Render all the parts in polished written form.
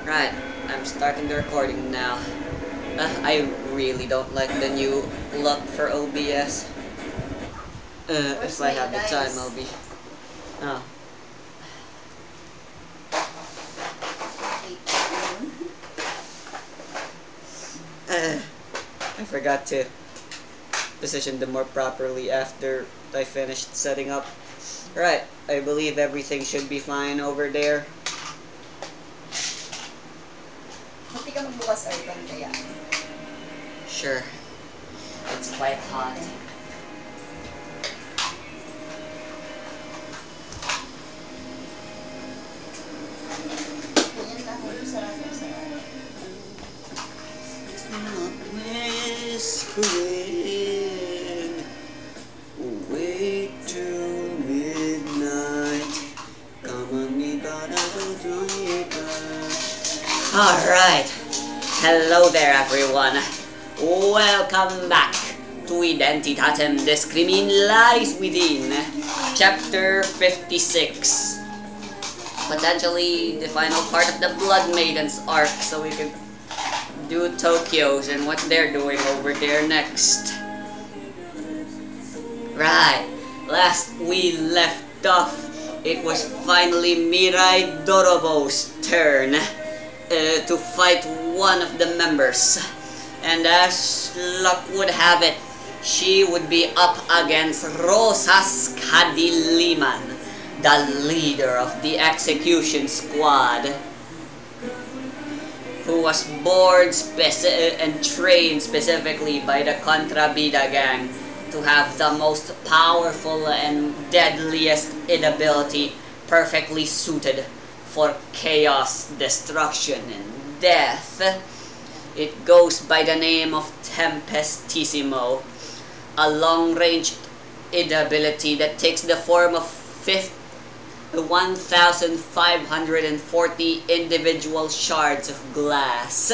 Right, I'm starting the recording now. I really don't like the new look for OBS. If I have the time, I'll be... Oh. I forgot to position them more properly after I finished setting up. Right, I believe everything should be fine over there. Hindi ka magbukas aircon kaya? Sure. It's quite hot. Ganyan na, sarap-sarap. It's not whispering away to midnight. Come on, me, but I will join you back. Alright. Hello there, everyone. Welcome back to Identitatem Discrimin Lies Within, Chapter 56. Potentially the final part of the Blood Maidens arc, so we can do Tokyo's and what they're doing over there next. Right, last we left off, it was finally Mirai Dorobo's turn to fight one of the members. And as luck would have it, she would be up against Rosas Kadiliman, the leader of the execution squad, who was bored and trained specifically by the Contrabida gang to have the most powerful and deadliest ability perfectly suited for chaos, destruction, and death. It goes by the name of Tempestissimo, a long-range ability that takes the form of 1,540 individual shards of glass,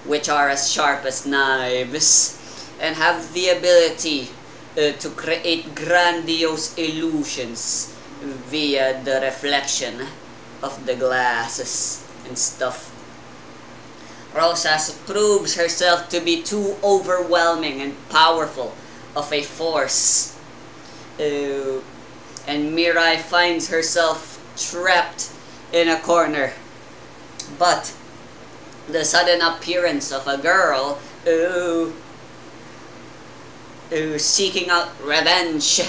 which are as sharp as knives, and have the ability to create grandiose illusions via the reflection of the glasses and stuff. Rosas proves herself to be too overwhelming and powerful of a force, and Mirai finds herself trapped in a corner. But the sudden appearance of a girl seeking out revenge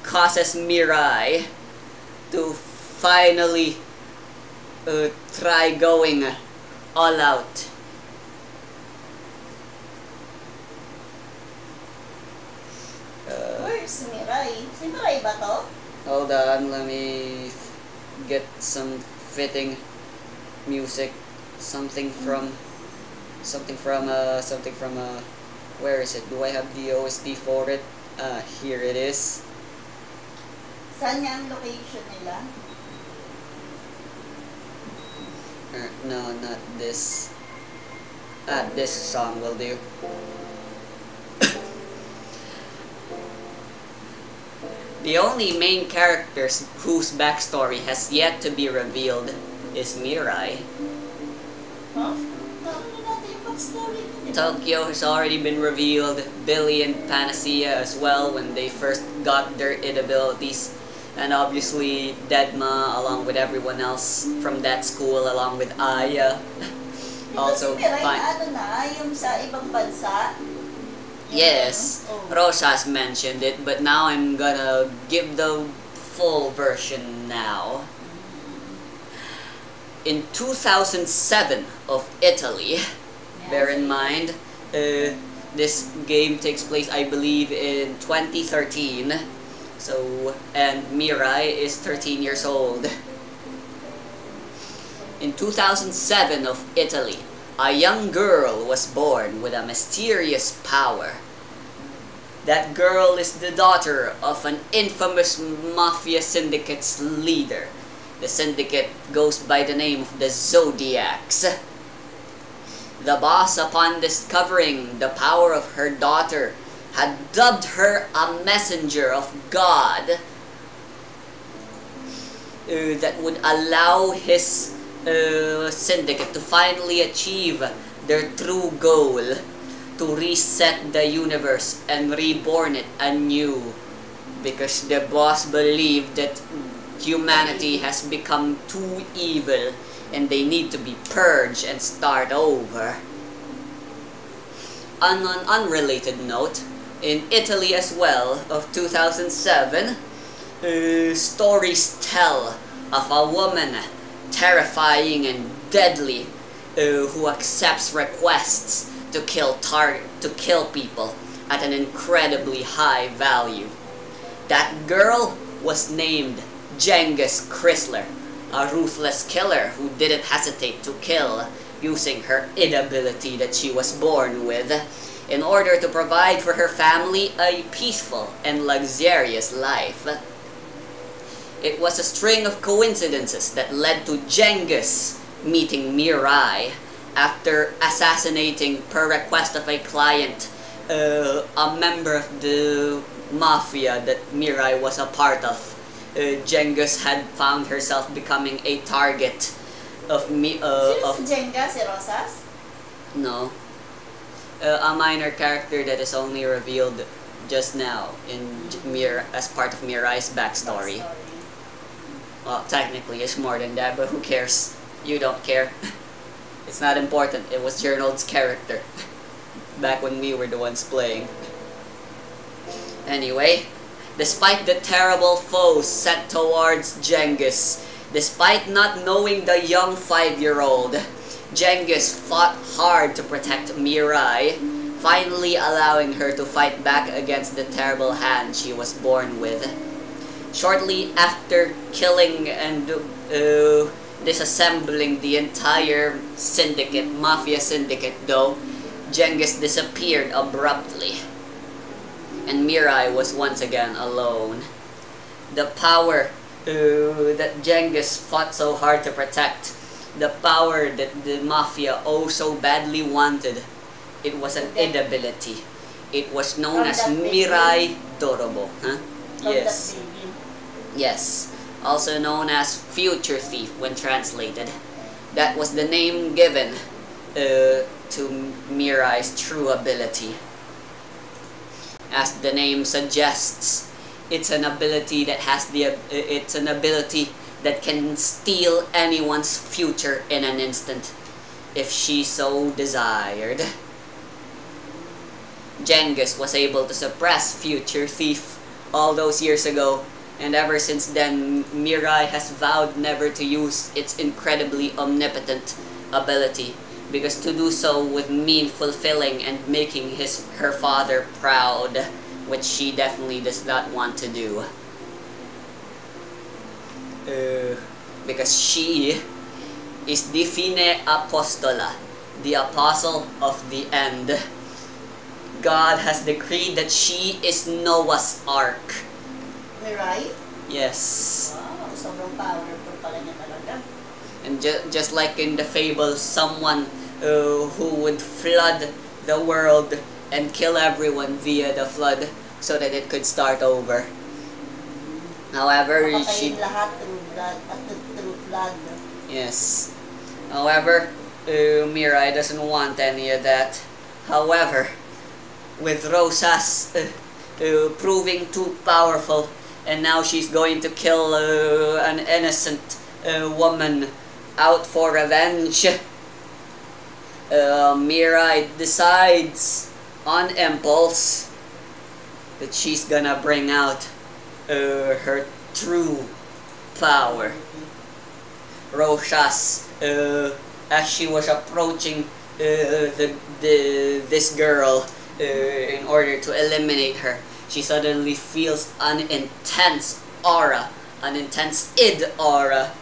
causes Mirai to finally try going all out. Where's Mirai? Si Mirai ba to? Hold on, let me get some fitting music. Something from where is it? Do I have the OST for it? Here it is. Saan nga ang location nila? No, not this. This song will do. The only main characters whose backstory has yet to be revealed is Mirai. Huh? Naano natin yung backstory? Tokyo has already been revealed, Billy and Panacea as well when they first got their abilities, and obviously Deadma along with everyone else from that school along with Aya. Also si Mirai fine. ano na, yung sa ibang bansa? Yes, Rosas mentioned it, but now I'm gonna give the full version now. In 2007 of Italy, bear in mind, this game takes place, I believe, in 2013. So, and Mirai is 13 years old. In 2007 of Italy, a young girl was born with a mysterious power. That girl is the daughter of an infamous mafia syndicate's leader. The syndicate goes by the name of the Zodiacs. The boss, upon discovering the power of her daughter, had dubbed her a messenger of God that would allow his syndicate to finally achieve their true goal, to reset the universe and reborn it anew, because the boss believed that humanity has become too evil and they need to be purged and start over. On an unrelated note, in Italy as well, of 2007, stories tell of a woman, terrifying and deadly, who accepts requests to kill people at an incredibly high value. That girl was named Genghis Chrysler, a ruthless killer who didn't hesitate to kill using her inability that she was born with, in order to provide for her family a peaceful and luxurious life. It was a string of coincidences that led to Genghis meeting Mirai after assassinating, per request of a client, a member of the mafia that Mirai was a part of. Genghis had found herself becoming a target of Jenga, si Rosas? No. A minor character that is only revealed just now in as part of Mirai's backstory. Well, technically it's more than that, but who cares? You don't care. It's not important. It was Gernald's character back when we were the ones playing. Anyway, despite the terrible foes set towards Genghis, despite not knowing the young 5-year-old, Genghis fought hard to protect Mirai, finally allowing her to fight back against the terrible hand she was born with. Shortly after killing and disassembling the entire mafia syndicate though, Genghis disappeared abruptly, and Mirai was once again alone. The power that Genghis fought so hard to protect, the power that the mafia so badly wanted, it was an inability. It was known as Mirai Dorobo. Huh? Yes. Yes. Also known as Future Thief when translated. That was the name given to Mirai's true ability. As the name suggests, it's an ability that can steal anyone's future in an instant, if she so desired. Genghis was able to suppress Future Thief all those years ago, and ever since then, Mirai has vowed never to use its incredibly omnipotent ability, because to do so would mean fulfilling and making her father proud, which she definitely does not want to do. Because she is the Fine Apostola, the apostle of the end. God has decreed that she is Noah's Ark. Mirai? Yes. Wow, sobrang powerful pala niya talaga. And just like in the fable, someone who would flood the world and kill everyone via the flood so that it could start over. However, she... lahat through flood. Yes. However, Mirai doesn't want any of that. However, with Rosas proving too powerful, and now she's going to kill an innocent woman out for revenge, Mirai decides on impulse that she's gonna bring out her true power. Rosas, as she was approaching this girl in order to eliminate her, she suddenly feels an intense aura, an intense id aura.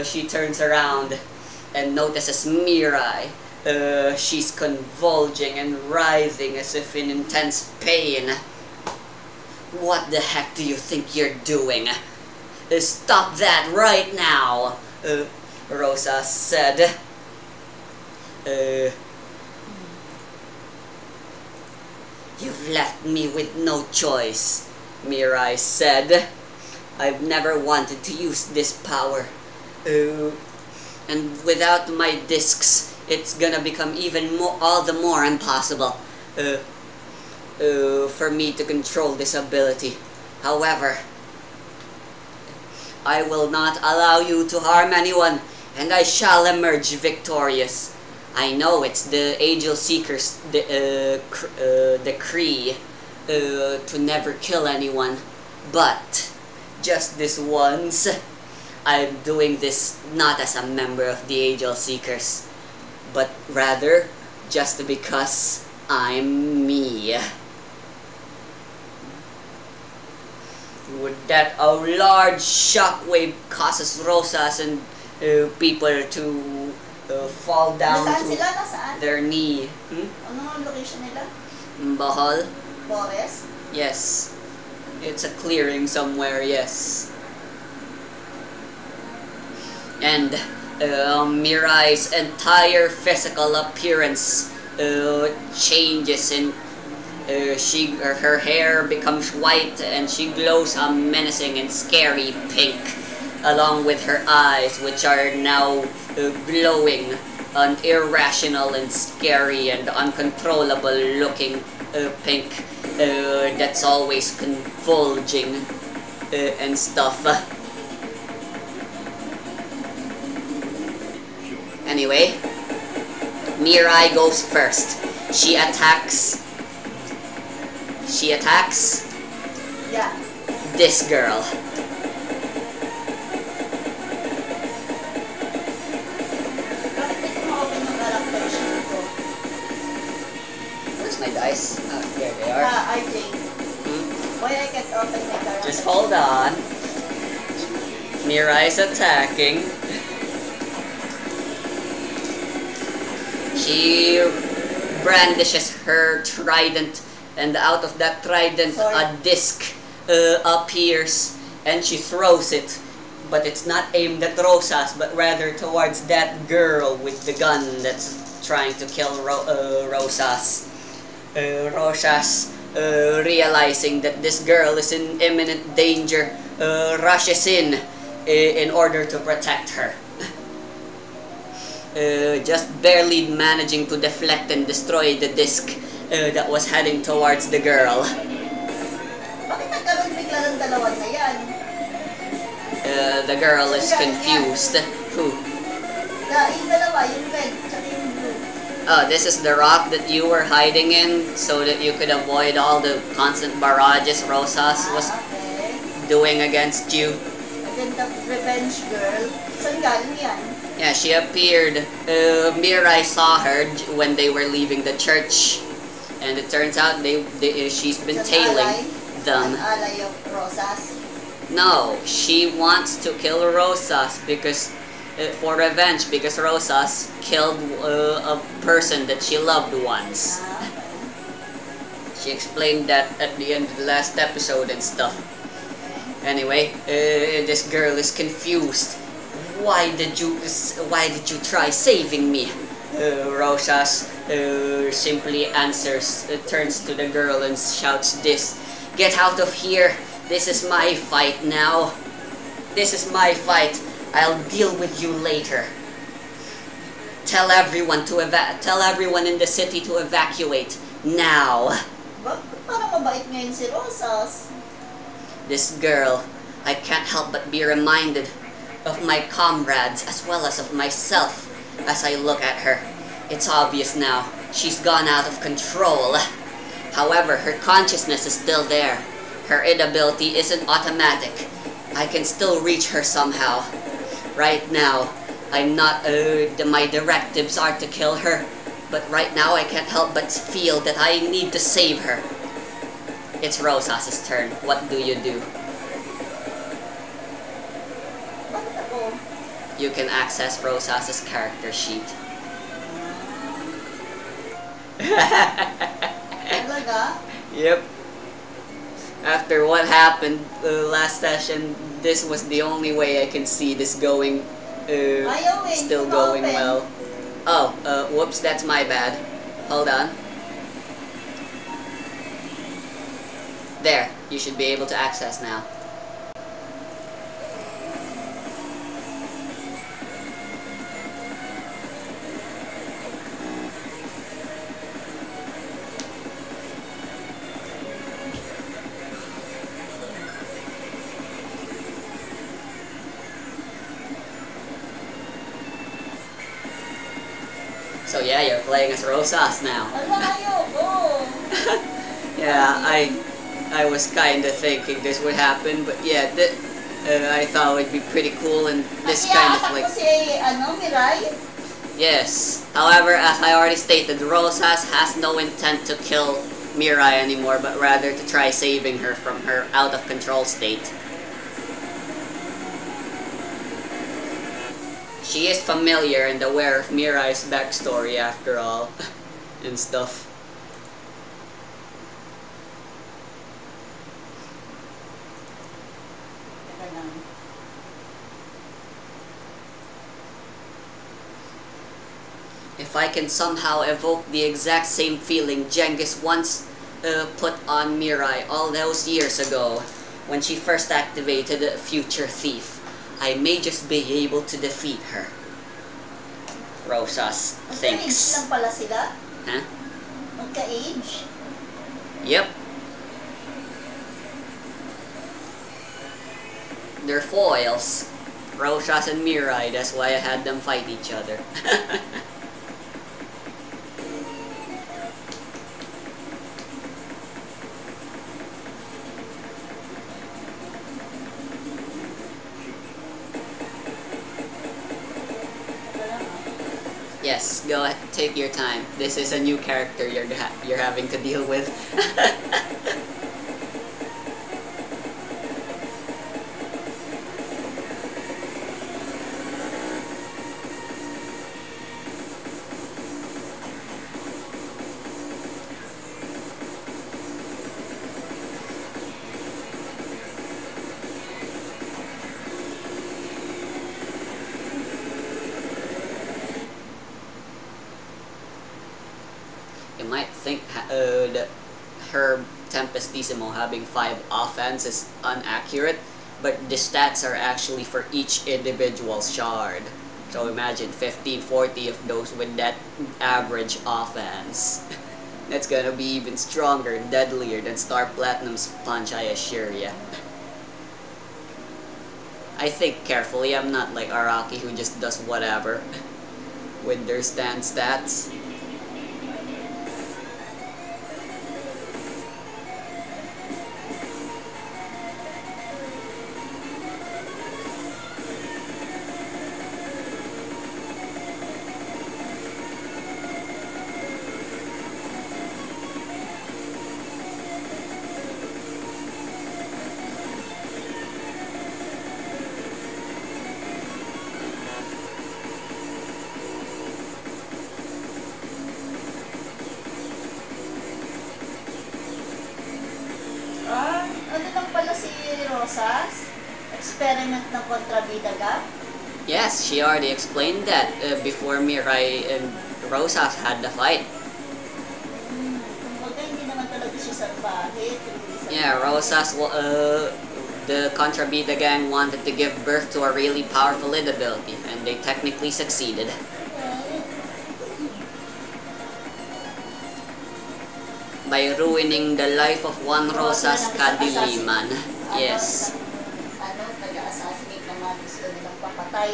She turns around and notices Mirai. She's convulsing and writhing as if in intense pain. What the heck do you think you're doing? Stop that right now, Rosa said. You've left me with no choice, Mirai said. I've never wanted to use this power. And without my discs, it's gonna become even more, all the more impossible for me to control this ability. However, I will not allow you to harm anyone, and I shall emerge victorious. I know it's the Angel Seeker's decree to never kill anyone, but just this once, I'm doing this not as a member of the Angel Seekers, but rather just because I'm me. Would that a large shockwave causes Rosas and people to fall down Nasaan to sila? Nasaan? their knee? Ano ang location nila? Bahal? Forest? Yes. It's a clearing somewhere, yes. And Mirai's entire physical appearance changes, and her hair becomes white and she glows a menacing and scary pink, along with her eyes, which are now glowing an irrational and scary and uncontrollable looking pink that's always convulging and stuff. Anyway, Mirai goes first. She attacks Yeah. this girl. Bakit hindi ko ma-open yung character sheet ko? Where's my dice? Oh, there they are. RJ. Why I can't open my character? Just hold on. Mirai's attacking. She brandishes her trident, and out of that trident a disc appears, and she throws it. But it's not aimed at Rosas, but rather towards that girl with the gun that's trying to kill Rosas. Rosas, realizing that this girl is in imminent danger, rushes in order to protect her. Just barely managing to deflect and destroy the disc that was heading towards the girl. Bakit nagkaroon bigla ng dalawa na yan? The girl is confused. Who? Yung dalawa, yung red, tsaka yung blue. Oh, this is the rock that you were hiding in so that you could avoid all the constant barrages Rosas was Okay. doing against you. And then the revenge girl. Saan galing yan? Yeah, she appeared. Mirai saw her when they were leaving the church, and it turns out she's been tailing them. An ally of Rosas. No, she wants to kill Rosas because for revenge, because Rosas killed a person that she loved once. She explained that at the end of the last episode and stuff. Anyway, this girl is confused. Why did you try saving me? Rosas simply answers, turns to the girl and shouts this: "Get out of here! This is my fight now. This is my fight. I'll deal with you later. Tell everyone in the city to evacuate now." Parang mabait ngayon si Rosas. This girl, I can't help but be reminded of my comrades as well as of myself as I look at her. It's obvious now, she's gone out of control. However, her consciousness is still there. Her ability isn't automatic. I can still reach her somehow. Right now, I'm not, my directives are to kill her, but right now I can't help but feel that I need to save her. It's Rosas' turn. What do you do? You can access Rosas' character sheet. Talaga? Yep. After what happened last session, this was the only way I can see this going, still going well. Oh, whoops, that's my bad. Hold on. There, you should be able to access now. So yeah, you're playing as Rosas now. Ala, ayoko. Yeah, I was kind of thinking this would happen, but yeah, I thought it would be pretty cool and this kind of Nag-iatak like... mo si, Mirai? Yes. However, as I already stated, Rosas has no intent to kill Mirai anymore, but rather to try saving her from her out-of-control state. She is familiar and aware of Mirai's backstory after all, and stuff. If I can somehow evoke the exact same feeling Genghis once put on Mirai all those years ago, when she first activated Future Thief, I may just be able to defeat her. Rosas thinks. Magka-age lang pala sila? Huh? Magka-age? Yep. They're foils. Rosas and Mirai, that's why I had them fight each other. Yes, go ahead, take your time. This is a new character you're having to deal with. You might think that her Tempestissimo having 5 offense is inaccurate, but the stats are actually for each individual shard. So imagine 15, 40 of those with that average offense. That's gonna be even stronger, deadlier than Star Platinum's punch, I assure ya. I think carefully, I'm not like Araki who just does whatever with their stand stats. Ano lang pala si Rosas? Experiment ng kontrabida ka? Yes, she already explained that before Mirai and Rosas had the fight. Kumbaga, hindi naman talaga siya salbahe. Yeah, Rosas, the Contrabida gang wanted to give birth to a really powerful lead ability, and they technically succeeded. By ruining the life of one Rosas kadiliman. Yes. Taga-assassinate na mga gusto nilang papatay.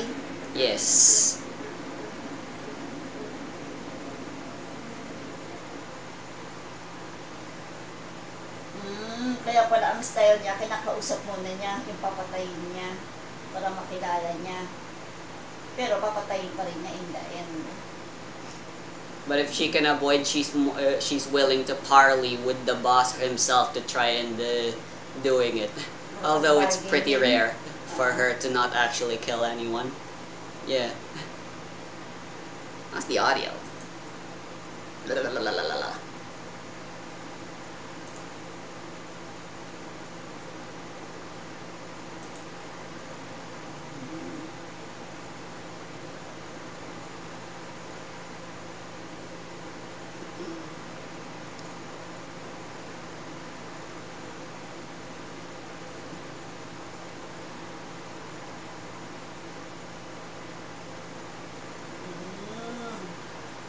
Yes. Kaya pala ang style niya, kinakausap muna niya yung papatayin niya para makilala niya. Pero papatayin pa rin niya in the end. But if she can avoid, she's willing to parley with the boss himself to try and doing it. Although it's pretty rare for her to not actually kill anyone. Yeah. That's the audio. La la la la la la.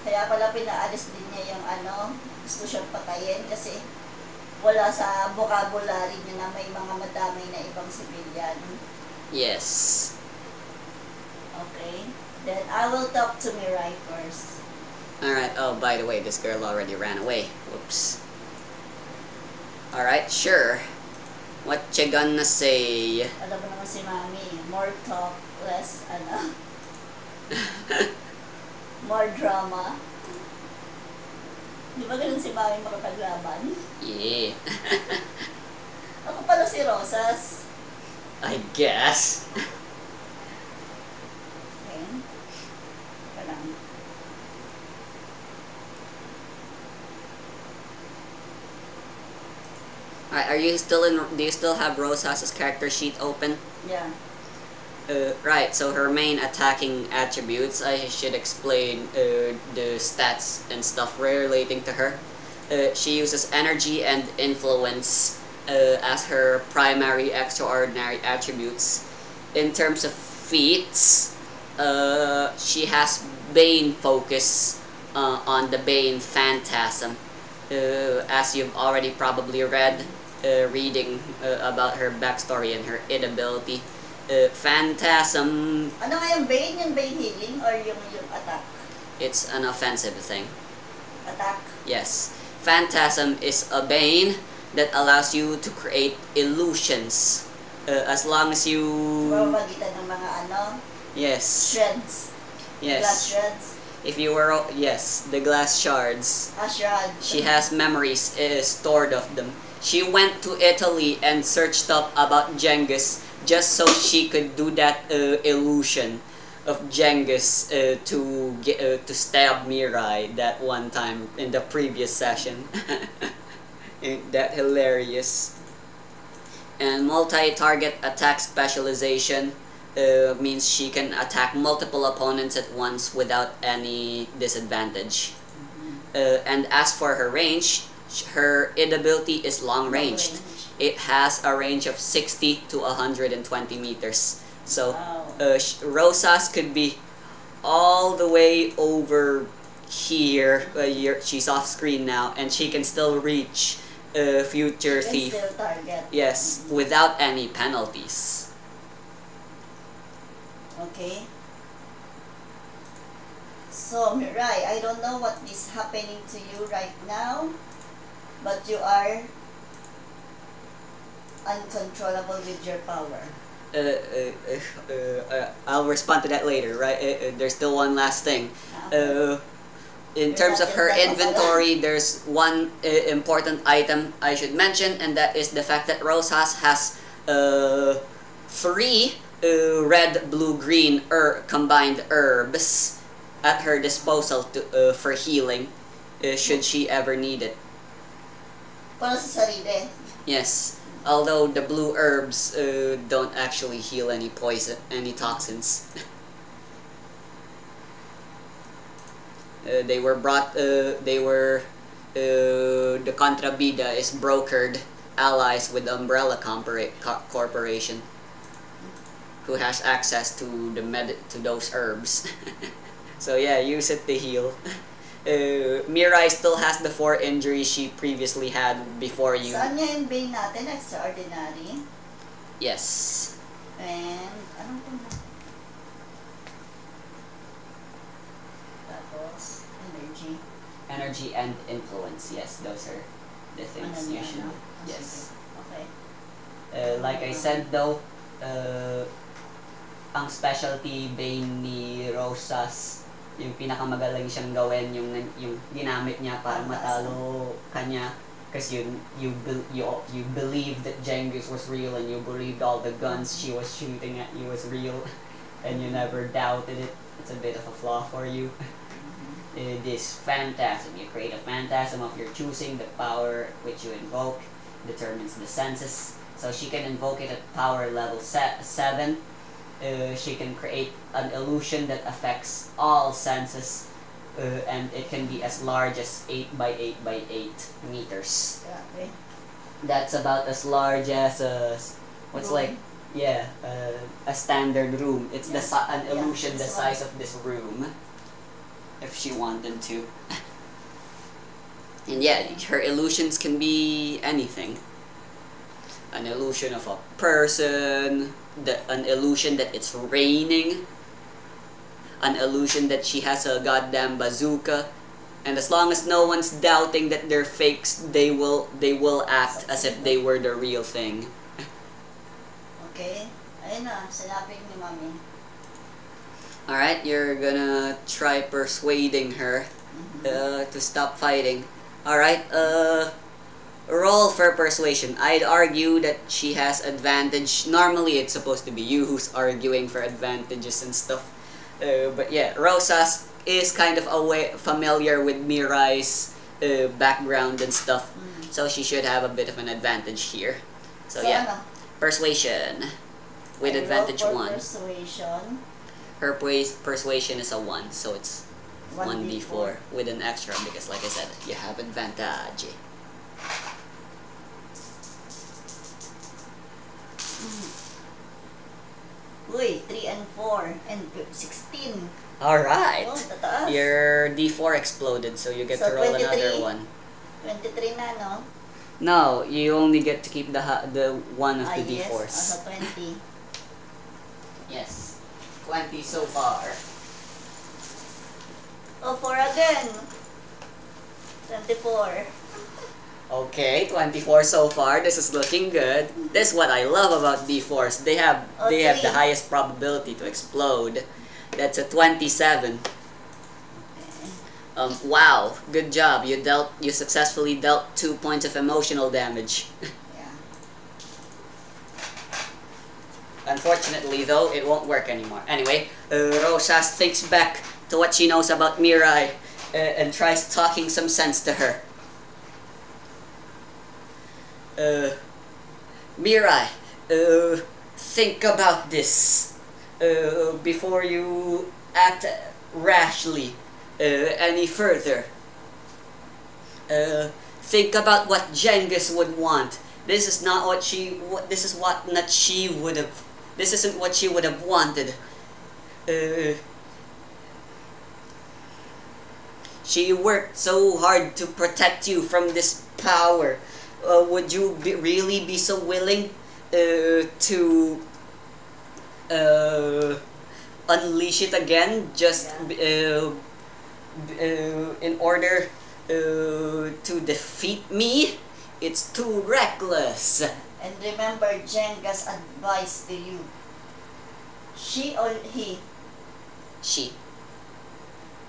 Kaya pala pinaalis din niya yung gusto siyang patayin kasi wala sa vocabulary niya na may mga madamay na ibang civilian. Yes. Okay. Then I will talk to Mirai first. Alright, oh, by the way, this girl already ran away. Whoops. Alright, sure. What you gonna say? Alam mo naman si Mami, more talk, less, more drama. Di ba ganun si Mami makapaglaban? Yeah. Ako pala si Rosas. I guess. Okay. Teka lang. Alright, are you still in? Do you still have Rosas's character sheet open? Yeah. Right, so her main attacking attributes, I should explain the stats and stuff relating to her. She uses energy and influence as her primary extraordinary attributes. In terms of feats, she has Bane focus on the Bane Phantasm. As you've already probably read, reading about her backstory and her id ability. Phantasm... Ano nga yung Bane? Yung Bane healing or yung attack? It's an offensive thing. Attack? Yes. Phantasm is a Bane that allows you to create illusions. As long as you... Pamamagitan ng mga Yes. shreds. Yes. Glass shreds. If you were... Yes, the glass shards. Shreds. She has memories stored of them. She went to Italy and searched up about Genghis just so she could do that illusion of Genghis to stab Mirai that one time in the previous session. Ain't that hilarious? And multi-target attack specialization means she can attack multiple opponents at once without any disadvantage. And as for her range, her id ability is long ranged. It has a range of 60 to 120 meters. So Rosas could be all the way over here. She's off screen now, and she can still reach Future Thief. Still target. Yes, without any penalties. Okay. So, Mirai, I don't know what is happening to you right now, but you are uncontrollable with your power. I'll respond to that later, right? There's still one last thing. In terms of her inventory, there's one important item I should mention, and that is the fact that Rosas has 3 red, blue, green combined herbs at her disposal for healing, should she ever need it. Para sa sarili. Yes. Although the blue herbs don't actually heal any poison, any toxins. They were brought. The Contrabida is brokered allies with Umbrella Corporation, who has access to to those herbs. So yeah, use it to heal. Mirai still has the 4 injuries she previously had before you. Saan niya yung Bane natin? Extraordinary. Yes. And, anong ito na? Tapos, energy. Energy and influence. Yes, those are the things you should. Yes. Okay. Like I said though, ang specialty Bane ni Rosas, yung pinakamagaling siyang gawin, yung ginamit niya para matalo kanya, kasi you believed that Genghis was real, and you believed all the guns she was shooting at you was real, and you never doubted it. It's a bit of a flaw for you. This phantasm, you create a phantasm of your choosing. The power which you invoke determines the senses, so she can invoke it at power level 7. She can create an illusion that affects all senses, and it can be as large as 8 by 8 by 8 meters. Okay. That's about as large as what's room. like, yeah, a standard room. It's an illusion the size of this room, if she wanted to. And yeah, her illusions can be anything. An illusion of a person, an illusion that it's raining, an illusion that she has a goddamn bazooka, And as long as no one's doubting that they're fakes, they will act as if they were the real thing. Okay? Ayun na, sinabi ni Mami. Alright, you're gonna try persuading her to stop fighting. Alright, roll for persuasion. I'd argue that she has advantage. Normally, it's supposed to be you who's arguing for advantages and stuff. But yeah, Rosas is kind of familiar with Mirai's background and stuff. So she should have a bit of an advantage here. So yeah, ano? Persuasion with advantage 1. Persuasion. Her persuasion is a 1, so it's 1d4 with an extra because, like I said, you have advantage. Uy, 3 and 4 and 16. Alright. Oh, tataas. Your d4 exploded, so you get to roll 23. another one. 23 na, no? No, you only get to keep the one of the yes. d4s. So 20. Yes. 20 so far. Oh, 4 again. 24. Okay, 24 so far. This is looking good. This is what I love about d4s. They have the highest probability to explode. That's a 27. Wow, good job. You successfully dealt 2 points of emotional damage. Yeah. Unfortunately, though, it won't work anymore. Anyway, Rosas thinks back to what she knows about Mirai and tries talking some sense to her. Mirai, think about this before you act rashly any further. Think about what Genghis would want. This is not what she. This is what not she would have. This isn't what she would have wanted. She worked so hard to protect you from this power. Would you really be so willing to unleash it again just in order to defeat me? It's too reckless. And remember Jenga's advice to you. She or he? She.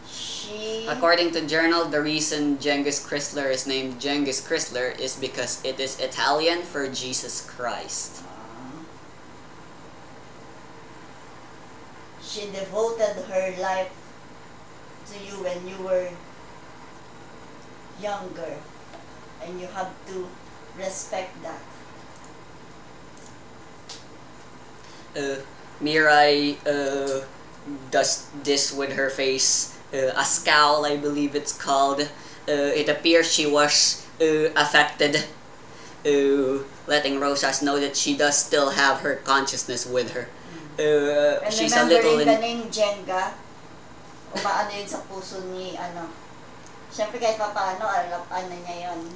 She. According to Journal, the reason Genghis Chrysler is named Genghis Chrysler is because it is Italian for Jesus Christ. She devoted her life to you when you were younger, and you have to respect that. Mirai does this with her face. A scowl, I believe it's called. It appears she was affected, letting Rosas know that she does still have her consciousness with her. And She's a little remembering the name Jenga, umaano yun sa puso ni, ano. Siyempre kahit pa paano, ano niya yun.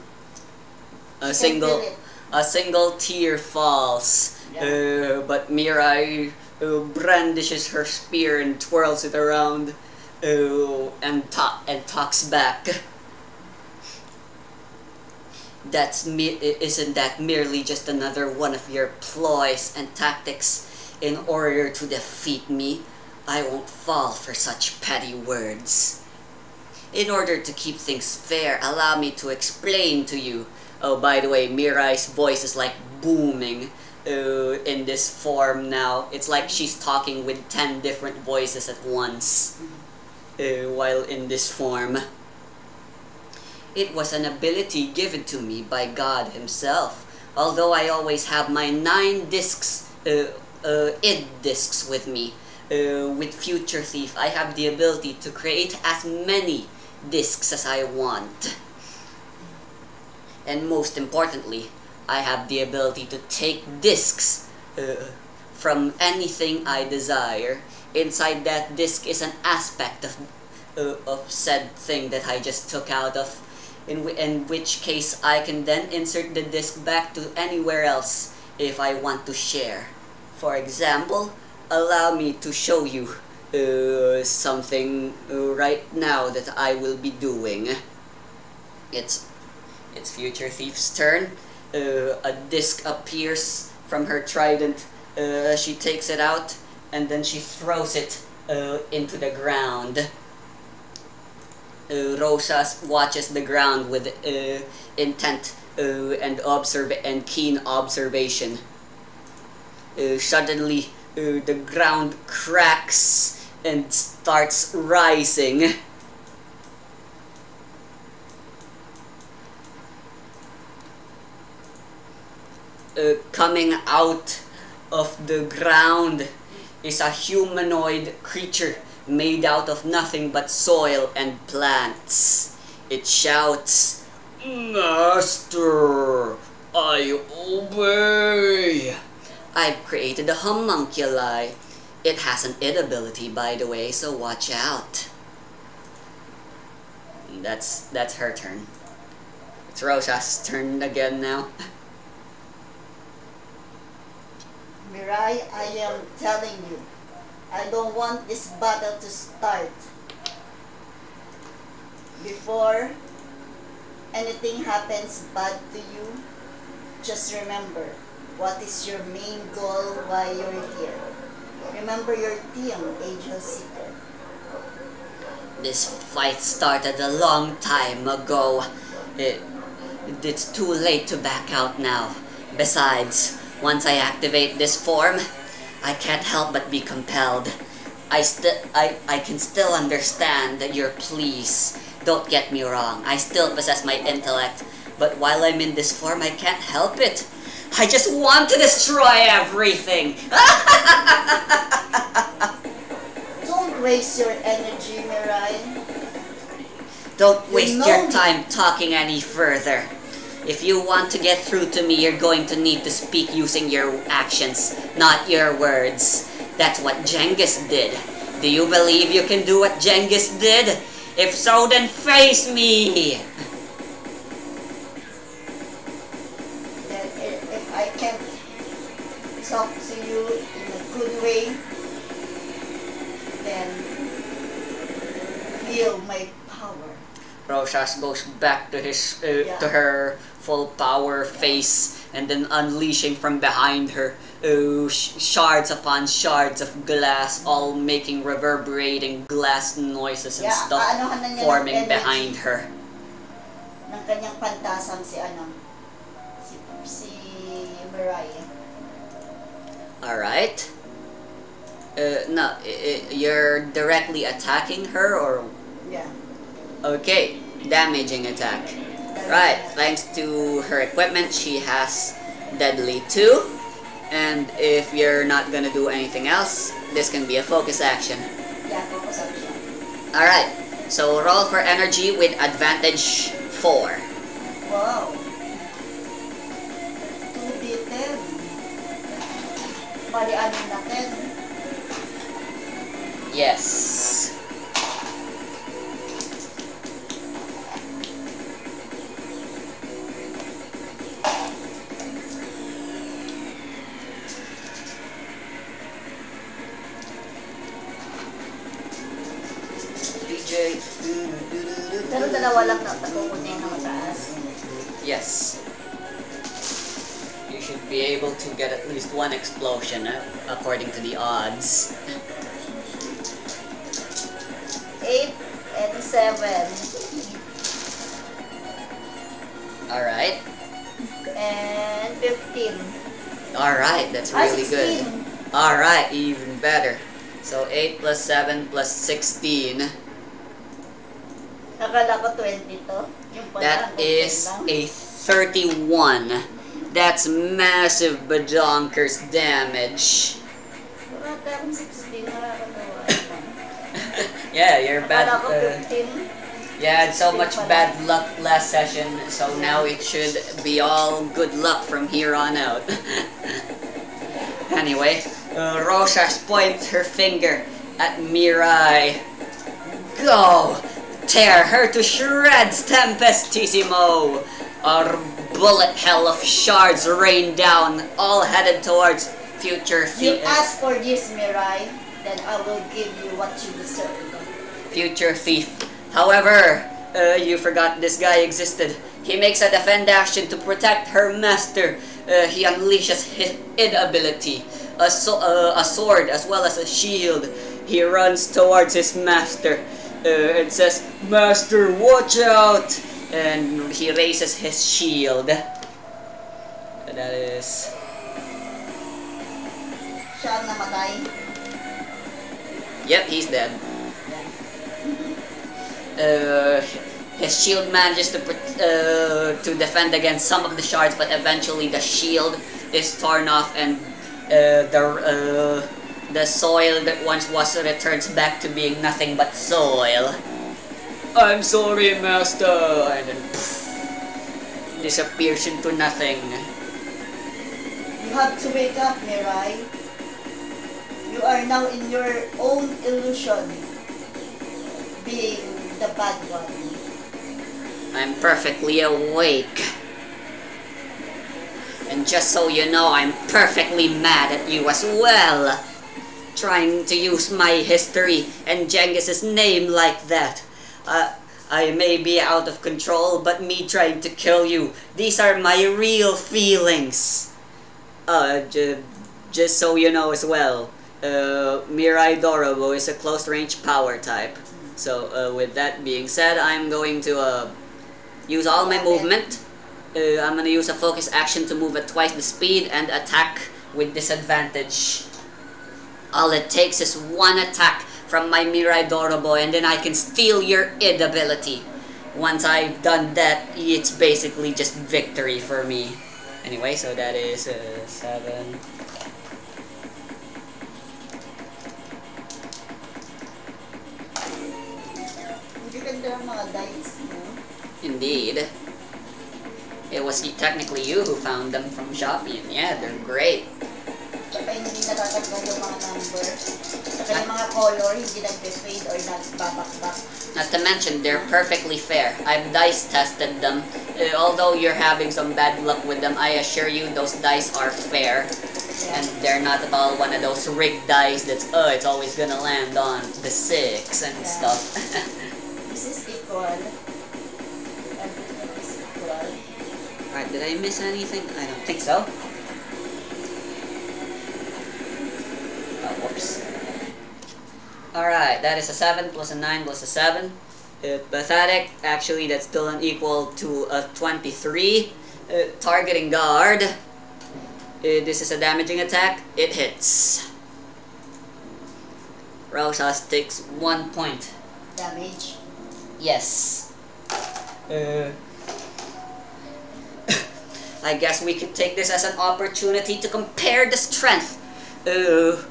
A single tear falls, but Mirai brandishes her spear and twirls it around. And talks back. Isn't that merely just another one of your ploys and tactics in order to defeat me? I won't fall for such petty words. In order to keep things fair, allow me to explain to you. Oh, by the way, Mirai's voice is like booming in this form now. It's like she's talking with 10 different voices at once. While in this form. It was an ability given to me by God Himself. Although I always have my 9 discs, id discs with me. With Future Thief, I have the ability to create as many discs as I want. And most importantly, I have the ability to take discs from anything I desire. Inside that disc is an aspect of said thing that I just took out of, in which case I can then insert the disc back to anywhere else if I want to share. For example, allow me to show you something right now that I will be doing. It's Future Thief's turn. A disc appears from her trident. She takes it out and then she throws it into the ground. Rosas watches the ground with intent and keen observation. Suddenly, the ground cracks and starts rising. Coming out of the ground is a humanoid creature made out of nothing but soil and plants. It shouts, "Master, I obey." I've created a homunculi. It has an it ability, by the way, so watch out. That's her turn. It's Rosa's turn again now. Mirai, I am telling you, I don't want this battle to start. Before anything happens bad to you, just remember, what is your main goal while you're here? Remember your team, Angel Seeker. This fight started a long time ago. It's too late to back out now. Besides, once I activate this form, I can't help but be compelled. I can still understand your pleas. Don't get me wrong, I still possess my intellect, but while I'm in this form, I can't help it. I just want to destroy everything! Don't waste your energy, Mirai. Don't waste your time talking any further. If you want to get through to me, you're going to need to speak using your actions, not your words. That's what Genghis did. Do you believe you can do what Genghis did? If so, then face me! Then if I can't talk to you in a good way, then feel my power. Rosas goes back to to her full power face, and then unleashing from behind her shards upon shards of glass, all making reverberating glass noises and stuff forming behind her. Ng kanyang pantasang si Mirai. Alright. No, you're directly attacking her, or? Yeah. Okay, damaging attack. Right, thanks to her equipment, she has Deadly 2. And if you're not gonna do anything else, this can be a focus action. Yeah, focus action. Alright, so roll for energy with advantage 4. Wow. 2d10. Bali, 6 na 10. Yes. Pero dalawa lang na kukunin na mataas. Yes. You should be able to get at least one explosion, according to the odds. 8 and 7. Alright. And 15. Alright, that's really 16. good. Alright, even better. So 8 plus 7 plus 16. Nakala ko 20 to. Yung pala, That is a 31. That's massive badonkers damage. Wala akong 16. Nakakatawa. Yeah, you're bad. Nakala ko 15. You had so much bad luck last session, so now it should be all good luck from here on out. Anyway, Rosas points her finger at Mirai. Go! Tear her to shreds, Tempestissimo! A bullet hell of shards rain down, all headed towards Future Thief. You asked for this, Mirai. then I will give you what you deserve. Future thief. However, you forgot this guy existed. He makes a defend action to protect her master. He unleashes his id ability, a sword as well as a shield. He runs towards his master and says, "Master, watch out!" And he raises his shield. That is... Siya ang namatay. Yep, he's dead. His shield manages to defend against some of the shards, but eventually the shield is torn off, and the soil that once was returns back to being nothing but soil. "I'm sorry, master," and then disappears into nothing. You have to wake up, Mirai. You are now in your own illusion, being the bad one. I'm perfectly awake. And just so you know, I'm perfectly mad at you as well. Trying to use my history and Jenghis's name like that. I may be out of control, but me trying to kill you, these are my real feelings. Just so you know as well, Mirai Dorobo is a close-range power type. So with that being said, I'm going to use all my movement. I'm going to use a focus action to move at twice the speed and attack with disadvantage. All it takes is one attack from my Mirai Dorobo, and then I can steal your id ability. Once I've done that, it's basically just victory for me. Anyway, so that is 7. Hindi ganda ng mga dice mo. Indeed. It was technically you who found them from Shopee, and yeah, they're great. Tsaka hindi natatagnan yung mga number. Tsaka yung mga color, hindi nag-fade or nagbabakbak. Not to mention, they're perfectly fair. I've dice tested them. Although you're having some bad luck with them, I assure you those dice are fair. Yeah. And they're not at all one of those rigged dice that's, it's always gonna land on the 6 and stuff. This is equal. Everything is equal. Alright, did I miss anything? I don't think so. Oh, whoops. Alright, that is a 7 plus a 9 plus a 7. Pathetic, actually that's still unequal to a 23. Targeting guard. This is a damaging attack. It hits. Rosas takes 1 point. Damage. Yes. I guess we could take this as an opportunity to compare the strength of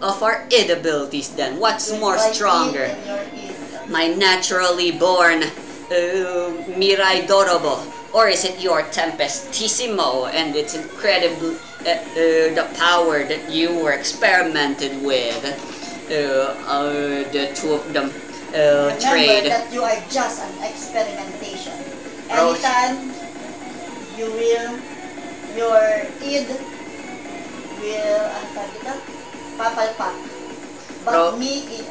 our id abilities then. What's more stronger? My naturally born Mirai Dorobo, or is it your Tempestissimo and its incredible the power that you were experimented with? The two of them trade. Remember that you are just an experimentation. Anytime you will, your id will, papalpak. But me,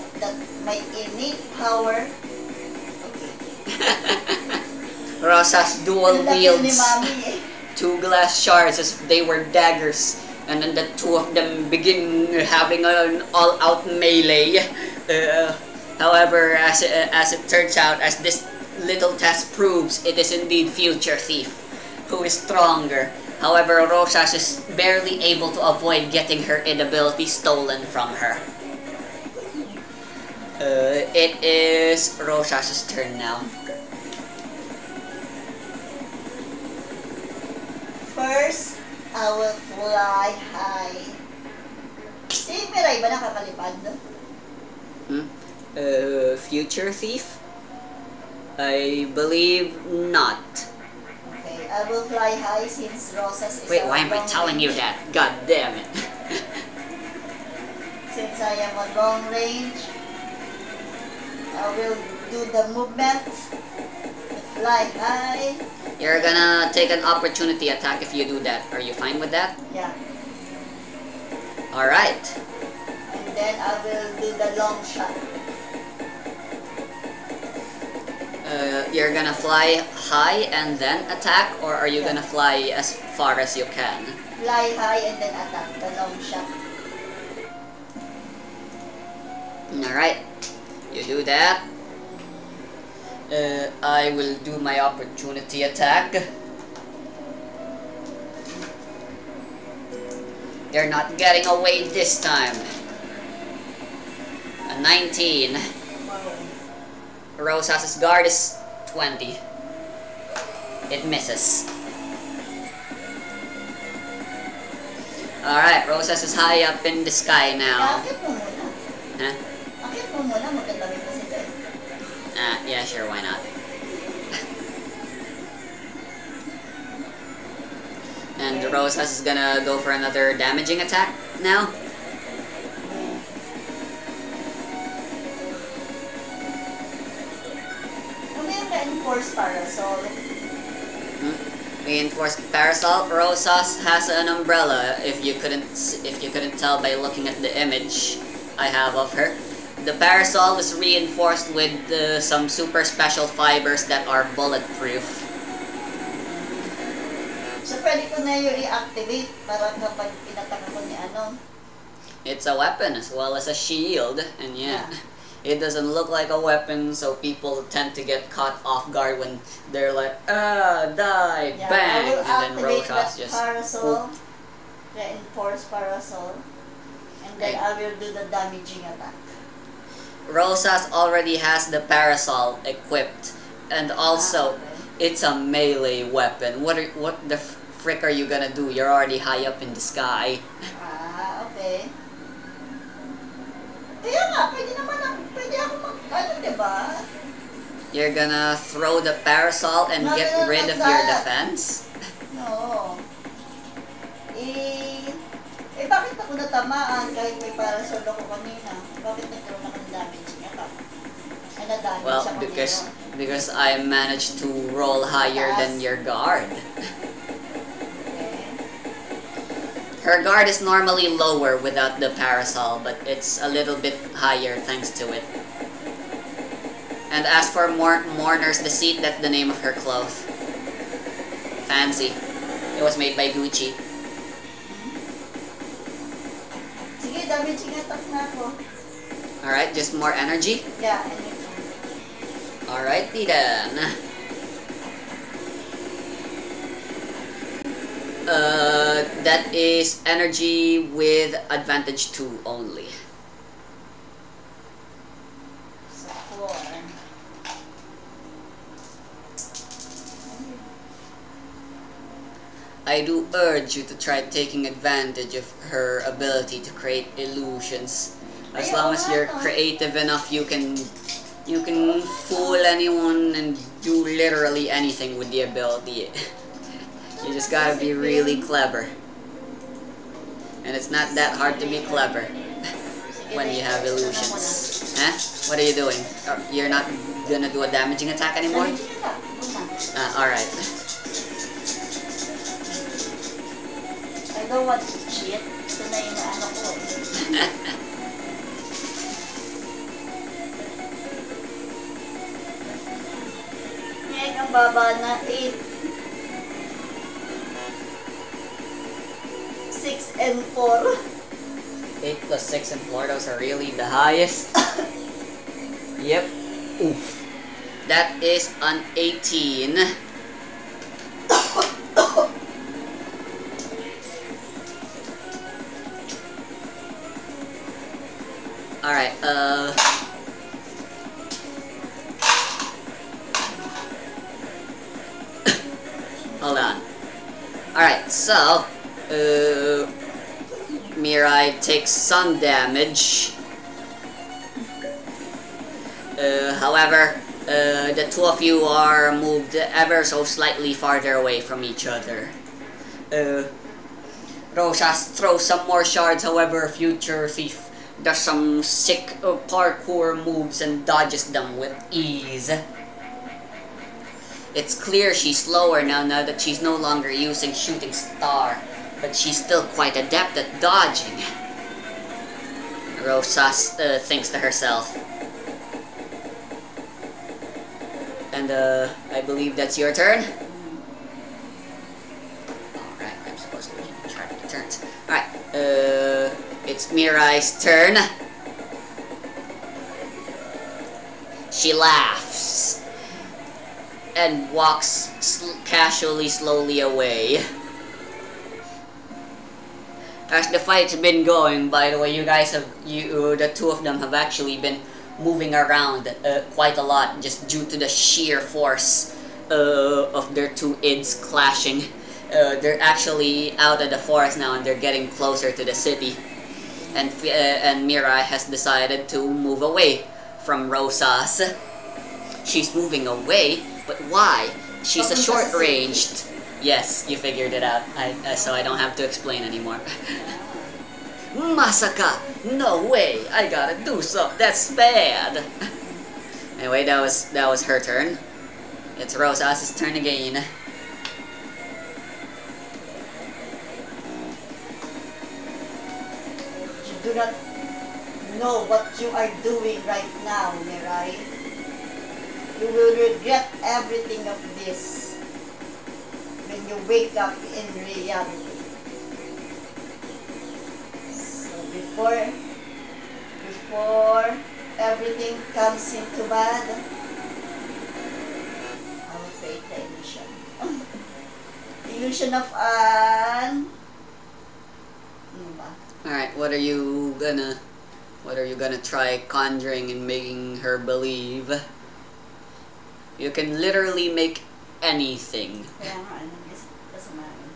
my innate power, okay. Rosas dual wields Mami, 2 glass shards as if they were daggers, and then the two of them begin having an all-out melee. However, as it turns out, as this little test proves, it is indeed Future Thief who is stronger. However, Rosas is barely able to avoid getting her id ability stolen from her. It is Rosas' turn now. first, I will fly high. Si Mirai ba nakakalipad? Future Thief? I believe not. Okay, I will fly high since Rosas is Wait, a why am I long telling you range. that? God damn it. Since I am on long range, I will do the movement, fly high. You're gonna take an opportunity attack if you do that. Are you fine with that? Yeah. Alright. And then I will do the long shot. You're gonna fly high and then attack, or are you gonna fly as far as you can? Fly high and then attack, the long shot. Alright, you do that. I will do my opportunity attack. You're not getting away this time. A 19. Rosas's guard is 20. It misses. Alright, Rosas is high up in the sky now. Akit mo muna. Huh? Akit mo muna, maganda rin kasi ito. Yeah, sure, why not? And Rosas is gonna go for another damaging attack now. Reinforced parasol. Reinforced parasol. Rosas has an umbrella. If you couldn't tell by looking at the image I have of her, the parasol is reinforced with some super special fibers that are bulletproof. So pwede ko na yung i-activate para kapag pinataka ko ni ano. It's a weapon as well as a shield, and yeah. It doesn't look like a weapon, so people tend to get caught off guard when they're like, die, bang, and then Rosas just parasol, reinforced parasol, and then I will do the damaging attack. Rosas already has the parasol equipped, and also it's a melee weapon. What the frick are you gonna do? You're already high up in the sky. Okay. Kaya nga, pwede ako ano, diba? You're gonna throw the parasol and get rid of your defense? No. Bakit ako natamaan kahit may parasol ako kanina? Bakit nagkaroon ako ng damaging attack? Well, because I managed to roll higher than your guard. Her guard is normally lower without the parasol, but it's a little bit higher thanks to it. And as for Mourner's Deceit, that's the name of her cloth. Fancy. It was made by Gucci. Sige, damaging attack na ako. Alright, just more energy? Yeah, energy. Alrighty then. That is energy with advantage 2 only. So 4. I do urge you to try taking advantage of her ability to create illusions. As long as you're creative enough, you can fool anyone and do literally anything with the ability. You just gotta be really clever. And it's not that hard to be clever when you have illusions. Huh? What are you doing? You're not gonna do a damaging attack anymore? Alright. I don't want to cheat. Ito na yung ano ko eh. Ngayon ang baba na 8. 6 and 4. 8 plus 6 and 4, those are really the highest. Yep. Oof. That is an 18. Alright, hold on. Alright, so Mirai takes some damage. However, the two of you are moved ever so slightly farther away from each other. Rosas throws some more shards, however, Future Thief does some sick parkour moves and dodges them with ease. It's clear she's slower now that she's no longer using Shooting Star, but she's still quite adept at dodging. Rosas thinks to herself. And I believe that's your turn. Alright, I'm supposed to be in charge of the turns. Alright, it's Mirai's turn. She laughs and walks casually, slowly away. As the fight's been going, by the way, the two of them have actually been moving around quite a lot, just due to the sheer force of their two ids clashing. They're actually out of the forest now, and they're getting closer to the city. And Mirai has decided to move away from Rosas. She's moving away, but why? She's a short-ranged. Yes, you figured it out. So I don't have to explain anymore. Masaka! No way! I gotta do something. That's bad. Anyway, that was her turn. It's Rosas' turn again. You do not know what you are doing right now, Mirai. You will regret everything of this when you wake up in reality. So before everything comes into bad, I will create the illusion. Illusion of an... Ano ba? Alright, what are you gonna try conjuring and making her believe? You can literally make anything. Kaya nga, doesn't matter.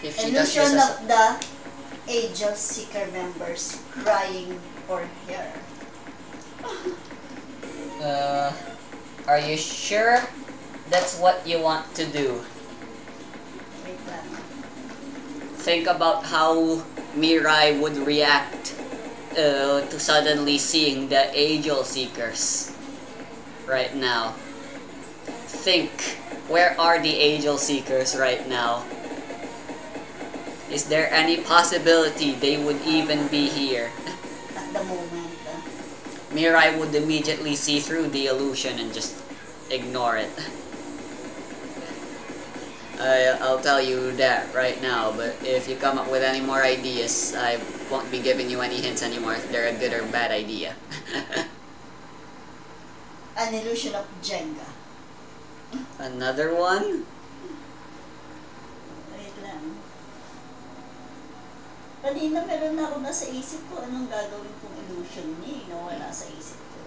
If she does Illusion this of the Angel Seeker members crying for her. are you sure that's what you want to do? Wait lang. Think about how Mirai would react to suddenly seeing the Angel Seekers right now. Think, where are the Angel Seekers right now? Is there any possibility they would even be here? At the moment. Mirai would immediately see through the illusion and just ignore it. I'll tell you that right now, but if you come up with any more ideas, I won't be giving you any hints anymore if they're a good or bad idea. An illusion of Jenga. Another one? Wait lang. Kanina meron na ako nasa isip ko anong gagawin kong illusion niya, nawala sa isip ko.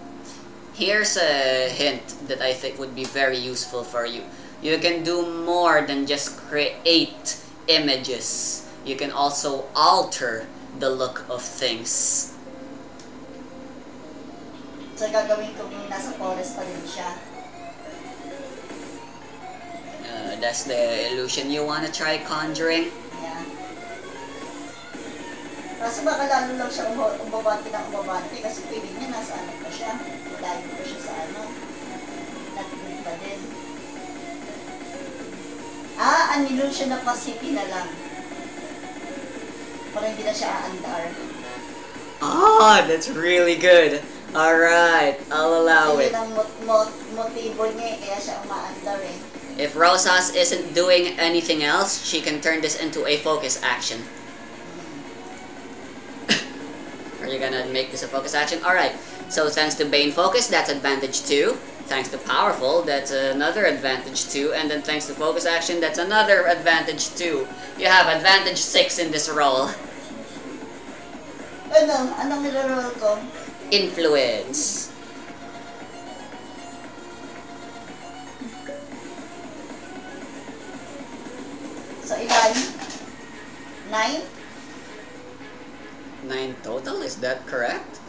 Here's a hint that I think would be very useful for you. You can do more than just create images. You can also alter the look of things. So gagawin ko kung nasa forest pa din siya. That's the illusion you want to try conjuring? Yeah. Kaso baka lalo lang siya umabante kasi pwede niya nasa ano pa siya. Malayo pa siya sa ano. Nag-good pa din. An illusion na Pacific na lang. Para hindi na siya aandar. Ah, that's really good. Alright, I'll allow it. Kasi yun ang motibo niya kaya siya umaandar eh. If Rosas isn't doing anything else, she can turn this into a focus action. Are you gonna make this a focus action? Alright, so thanks to Bane Focus, that's advantage 2. Thanks to Powerful, that's another advantage 2. And then thanks to Focus Action, that's another advantage 2. You have advantage 6 in this roll. Anong niloroll ko? Influence. So ilan? 9? 9 total, is that correct?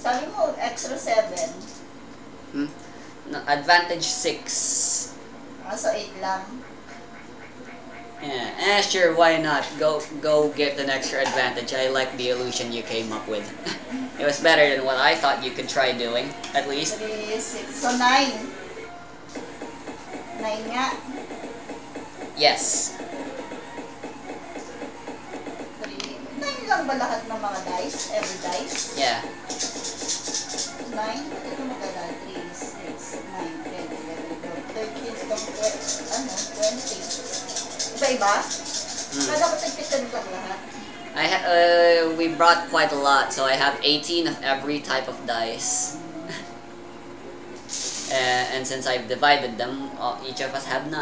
Sabi mo, extra 7. No, advantage 6. So 8 lang. Yeah, sure, why not? Go get an extra advantage. I like the illusion you came up with. It was better than what I thought you could try doing, at least. 3, 6. So 9. 9 nga. Yes. 3. 9 lang ba lahat ng mga dice? Every dice? Yeah. 9? Ito magkala. 3, 6, 9, 10, 11, 12, 13, 20. Iba-iba? Kala ko tagpitan lang lahat. We brought quite a lot, so I have 18 of every type of dice. And since I've divided them, each of us have 9.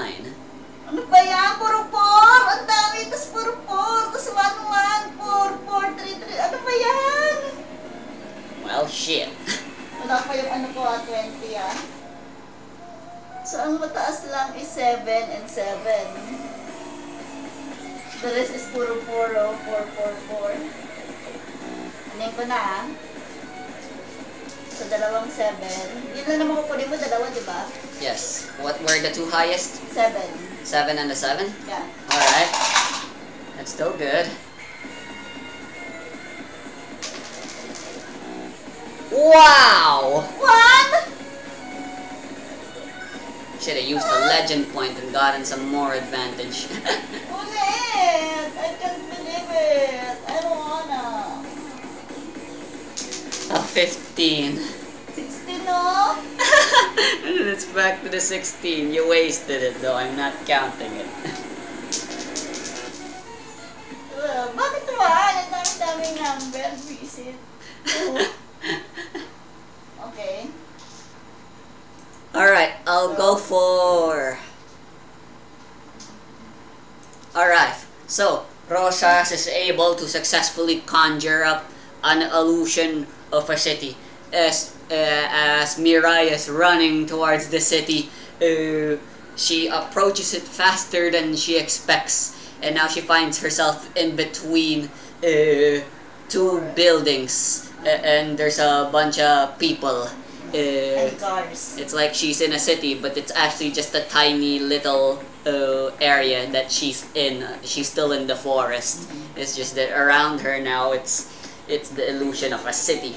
Ano ba yan? Puro 4! Ang dami! Tapos puro 4! Tapos 1, 1, 4, 4, 3, 3. Ano ba yan? Well, shit. Wala pa yung ano ko 20 So, ang mataas lang is 7 and 7. The rest is puro 4, 4, 4, 4. Anin ko na So, dalawang 7. Yun lang naman kukunin mo, dalawa, di ba? Yes. What were the 2 highest? 7. 7 and a 7? Yeah. Alright. That's still good. Wow! What? Should have used the legend point and gotten some more advantage. Ulit! I can't believe it! I don't wanna. 15. 16, no? It's back to the 16. You wasted it though. I'm not counting it. Bakit naman? Ang dami-daming number. Visit. Okay. Alright, I'll go for... Alright, so Rosas is able to successfully conjure up an illusion of a city. As Mirai is running towards the city, she approaches it faster than she expects, and now she finds herself in between 2 buildings, and there's a bunch of people. And cars. It's like she's in a city, but it's actually just a tiny little area that she's in. She's still in the forest. It's just that around her now, it's the illusion of a city.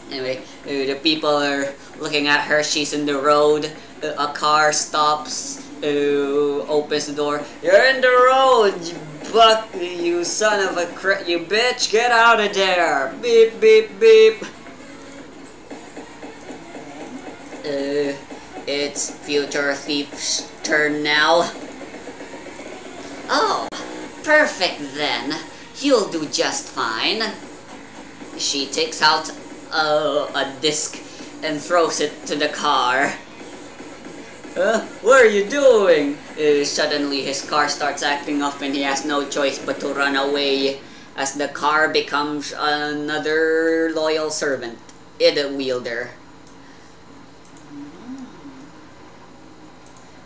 Anyway, the people are looking at her. She's in the road. A car stops. Opens the door. You're in the road, you son of a you bitch! Get out of there! Beep beep beep. It's Future Thief's turn now. Oh, perfect then. You'll do just fine. She takes out a disc and throws it to the car. What are you doing? Suddenly his car starts acting up and he has no choice but to run away as the car becomes another loyal servant, IDIV wielder.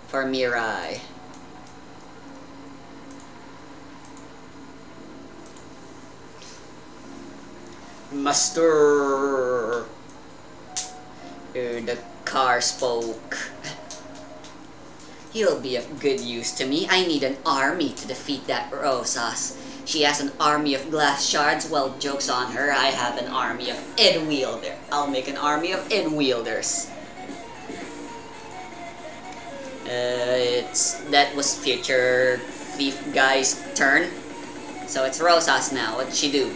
For Mirai. Master. The car spoke. He'll be of good use to me. I need an army to defeat that Rosas. She has an army of glass shards. Well, joke's on her. I have an army of IDIV wielder. I'll make an army of IDIV wielders. That was Future Thief guy's turn. So it's Rosas now. What'd she do?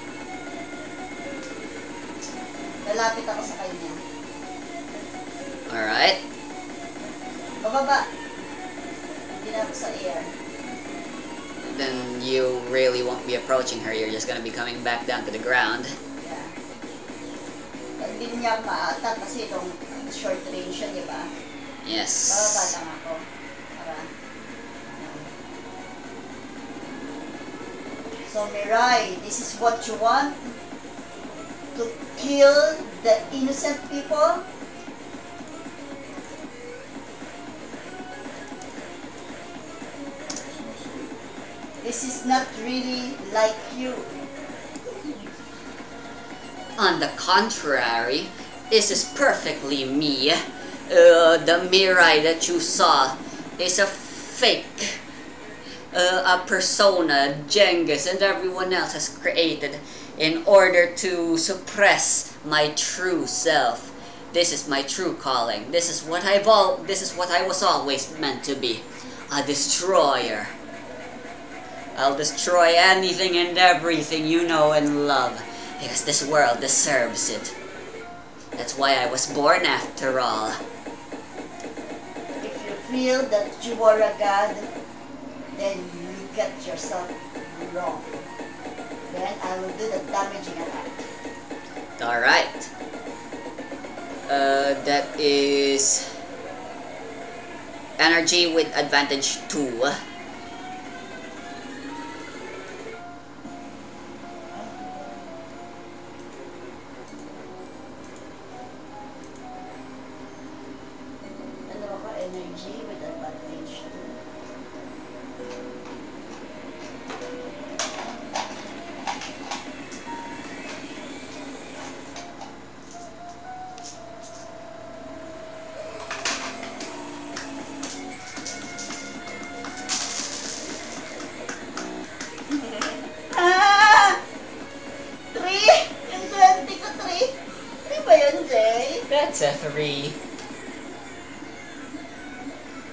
Lalapit ako sa kanya. Alright. Bababa. Hindi na ako sa air. Then you really won't be approaching her. You're just gonna be coming back down to the ground. Yeah. Hindi niya ma-attack kasi itong short range siya, di ba? Yes. Bababa lang ako. Para. So Mirai, this is what you want? To kill the innocent people? This is not really like you. On the contrary, this is perfectly me. The Mirai that you saw is a fake. a persona Genghis and everyone else has created in order to suppress my true self. This is my true calling. This is what I was always meant to be. A destroyer. I'll destroy anything and everything you know and love, because this world deserves it. That's why I was born after all. If you feel that you are a god, then you get yourself wrong. Then I will do the damaging attack. Alright. That is energy with advantage 2. Ano ako? Energy with advantage 2. Ah! 3! Yung 20 ko 3. 3 ba yun, Jay? That's a 3.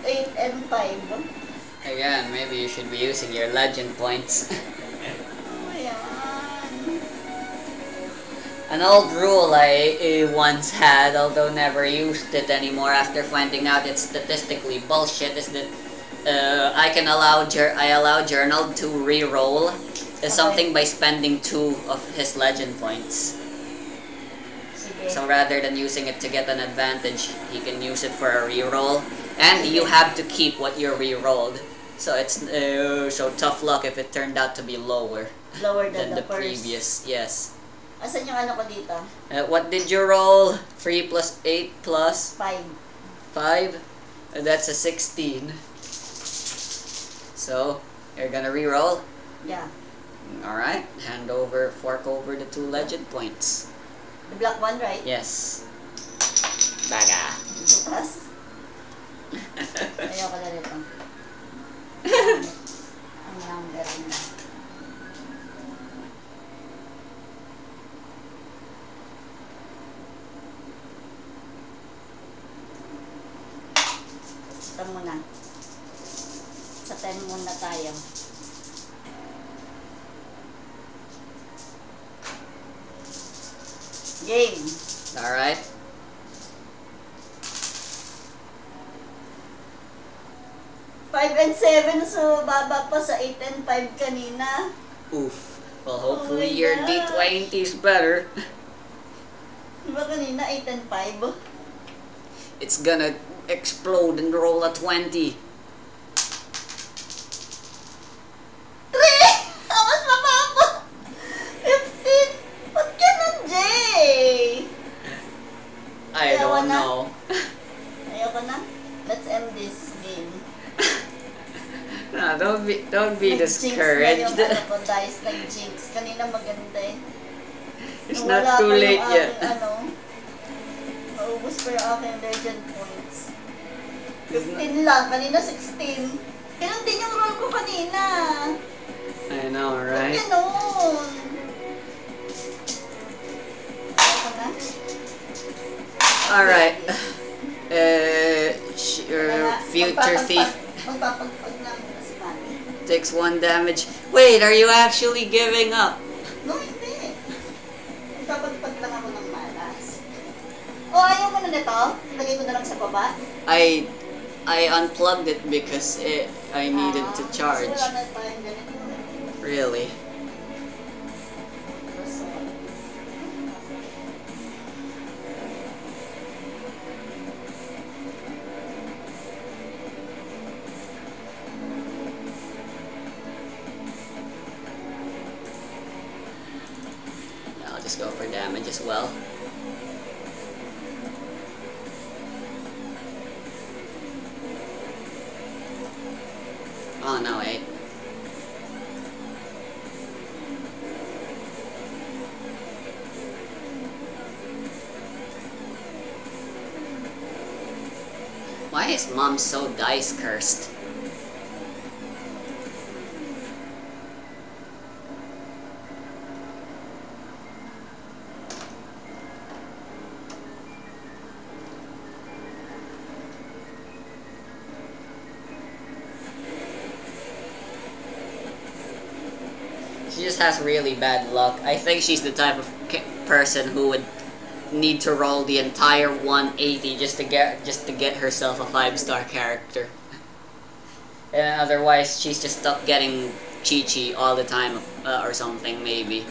8 and 5. Again, maybe you should be using your legend points. Oh, yan. An old rule I once had, although never used it anymore after finding out it's statistically bullshit, is that I allow Journal to re-roll something by spending 2 of his legend points. Sige. So rather than using it to get an advantage, he can use it for a re-roll, and you have to keep what you re-rolled. So it's so tough luck if it turned out to be lower Lower than than the first. previous. Yes. Asan yung ano ko dito? What did you roll? 3 plus 8 plus 5. 5? That's a 16. So, you're gonna re-roll? Yeah. Alright, fork over the 2 legend points. The black one, right? Yes. Baga. Bukas. Ayoko na rito. Ang number na. Ito muna. Sa 10 muna tayo. Game. Alright. Five and 7, so baba pa sa 8 and 5 kanina. Oof. Well, hopefully Oh my your gosh. D20 is better. Diba kanina 8 and 5? It's gonna explode and roll a 20. 3! Mas mababa! 15! Ba't ganun, Jay? I Ayaw don't na. know. Ayoko na. Let's end this game. No, don't be Nag-jinx na discouraged. yung ano ko, dice nag-jinx. Kanina maganda eh. It's Nung not wala too pa yung late yet. aking, maubos pa yung aking legend points. 15 lang. Kanina 16. Ganun din yung roll ko kanina. I know, Ba't right? ganun? Ayoko na. Alright. Future thief Magpapagpag na muna si Mami. takes 1 damage. Wait, are you actually giving up? No, hindi. Magpapagpag lang ako ng malas. O, ayaw mo na nito? Lagay ko na lang sa baba? I unplugged it because I needed to charge. Kasi wala na tayong ganito. Really? I'll just go for damage as well. Oh no, wait. Why is Mom so dice cursed? She just has really bad luck. I think she's the type of person who would need to roll the entire 180 just to get herself a 5-star character. And otherwise, she's just stuck getting Chi-Chi all the time, or something, maybe.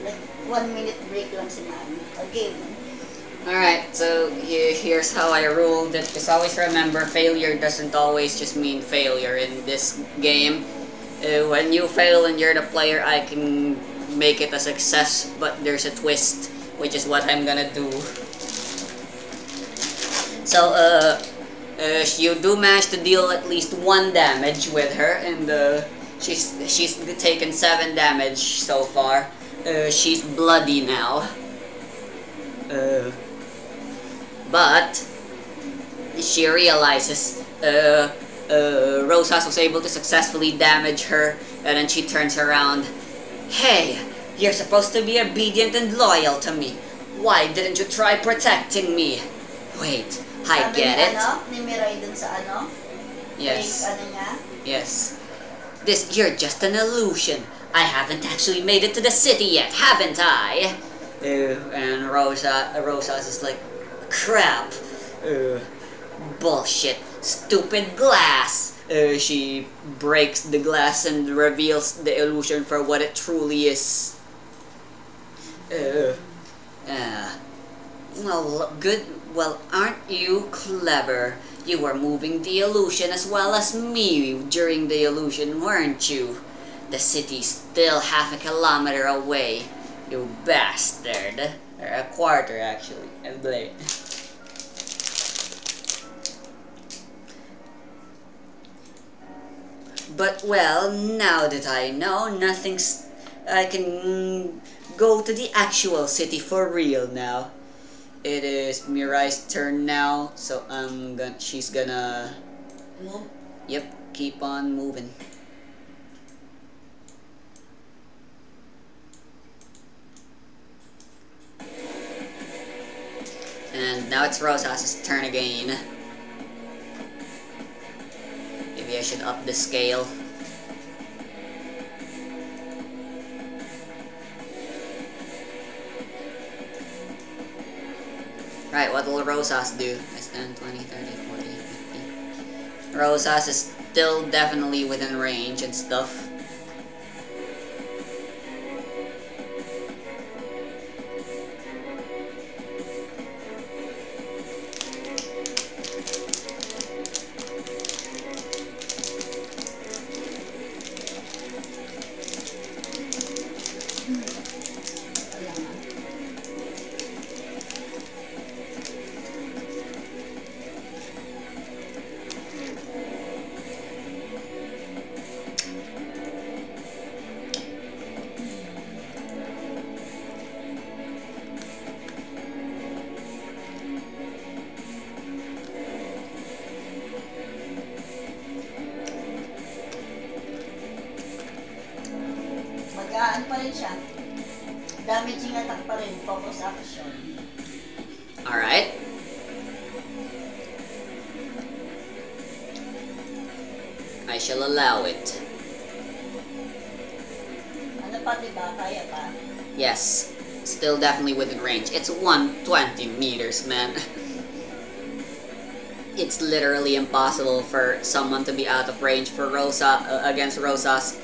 Like 1 minute break lang si Mami. Okay. Alright, so here's how I ruled it. Just always remember, failure doesn't always just mean failure in this game. When you fail and you're the player, I can make it a success, but there's a twist, which is what I'm gonna do. So, you do manage to deal at least 1 damage with her, and she's taken 7 damage so far. She's bloody now. But she realizes Rosas was able to successfully damage her, and then she turns around. Hey, you're supposed to be obedient and loyal to me. Why didn't you try protecting me? Wait, I get it. Ni Mirai dun sa ano? Yes. Fake ano niya? Yes. You're just an illusion. I haven't actually made it to the city yet, haven't I? And Rosas is like, crap. Bullshit. Stupid glass. She breaks the glass and reveals the illusion for what it truly is. Well, good. Well, aren't you clever? You were moving the illusion as well as me during the illusion, weren't you? The city's still half a kilometer away, you bastard. Or a quarter, actually. I'm late. But, well, now that I know, I can go to the actual city for real now. It is Mirai's turn now, so she's gonna... Move. Yep, keep on moving. And now it's Rosas' turn again. Maybe I should up the scale. Right, what will Rosas do? Less than 20, 30, 40, 50. Rosas is still definitely within range and stuff. Magaan pa rin siya. Damaging attack pa rin. Focus action. Alright. I shall allow it. Ano pa, diba? Kaya pa? Yes. Still definitely within range. It's 120 meters, man. It's literally impossible for someone to be out of range for against Rosas.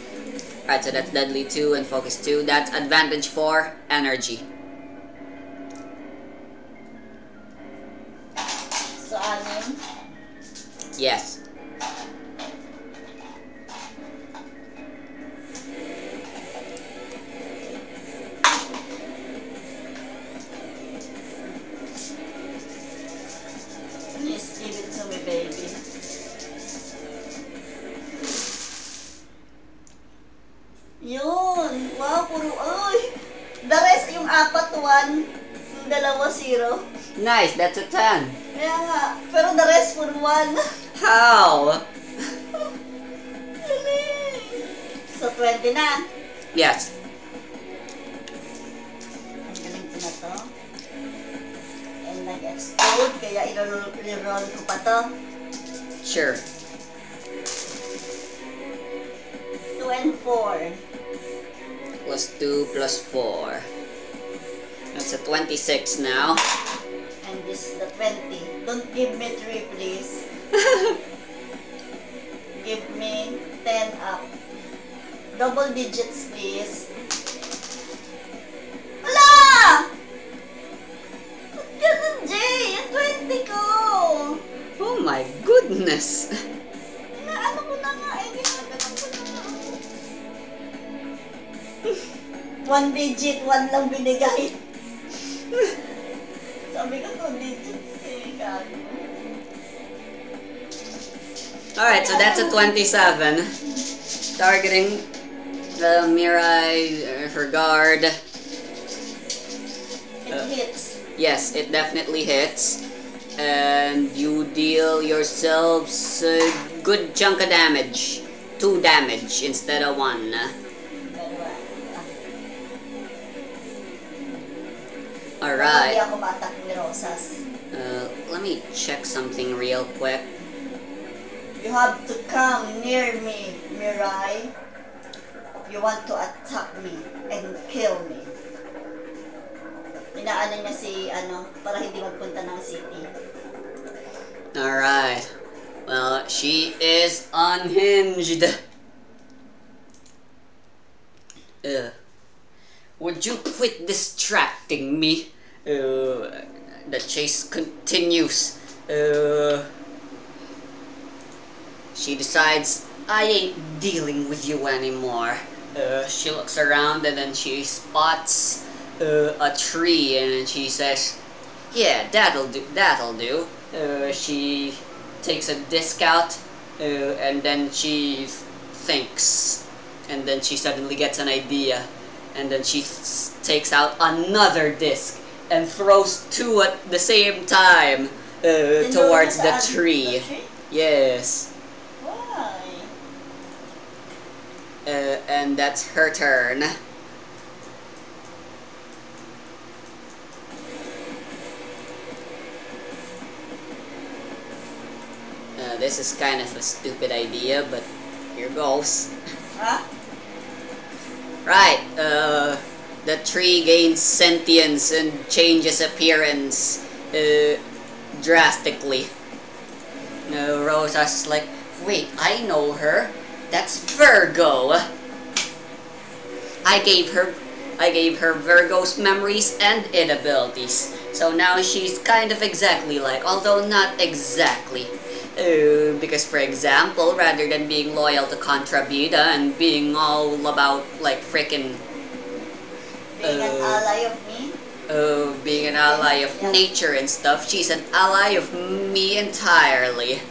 Alright, so that's Deadly 2 and Focus 2. That's Advantage 4, Energy. So, anim? Yes. apat 1, yung dalawa 0. Nice, that's a 10. Kaya nga, pero the rest for 1. How? So 20 na. Yes. Ang galing ko na to. And nag-explode, kaya i-roll ko pa to. Sure. 2 and 4. Plus 2 plus 4. That's a 26 now. And this is the 20. Don't give me 3, please. Give me 10 up. Double digits, please. Wala! Ba't ganun, Jay? Yung 20 ko! Oh my goodness! Ano ko na nga eh, ginaganon ko na nga. 1 digit, 1 lang binigay. Sabi ko 2 digits eh, gago. Alright, so that's a 27. Targeting the Mirai, her guard. It hits. Yes, it definitely hits. And you deal yourselves a good chunk of damage. 2 damage instead of 1. Alright. Hindi ako matak ni Rosas. Let me check something real quick. You have to come near me, Mirai. You want to attack me and kill me. Inaano niya si, para hindi magpunta ng city. Alright. Well, she is unhinged. Would you quit distracting me? The chase continues. She decides, I ain't dealing with you anymore. She looks around and then she spots a tree and then she says, yeah, that'll do. She takes a disc out and then she thinks. And then she suddenly gets an idea. And then she takes out another disc and throws 2 at the same time towards the tree. Yes. Why? And that's her turn. This is kind of a stupid idea, but here goes. Huh? Right, the tree gains sentience and changes appearance drastically. Rosa's like, wait, I know her. That's Virgo. I gave her Virgo's memories and inabilities. So now she's kind of exactly like, although not exactly. Because for example, rather than being loyal to Contrabida and being all about like frickin' Being an ally of me? Being an ally of nature and stuff, she's an ally of me entirely.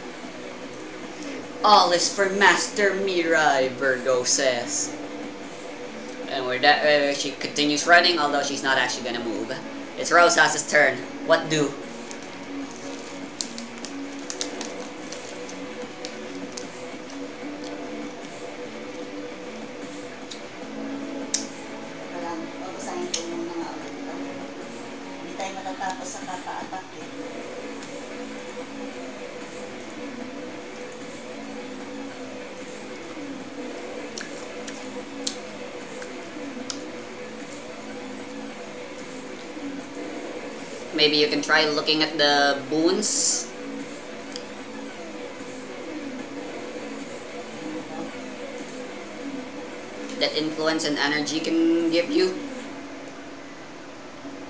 All is for Master Mirai, Virgo says. And with that, she continues running, although she's not actually gonna move. It's Rosas's turn. What do? Matatapos sa kata-atak eh. Maybe you can try looking at the boons that influence and energy can give you.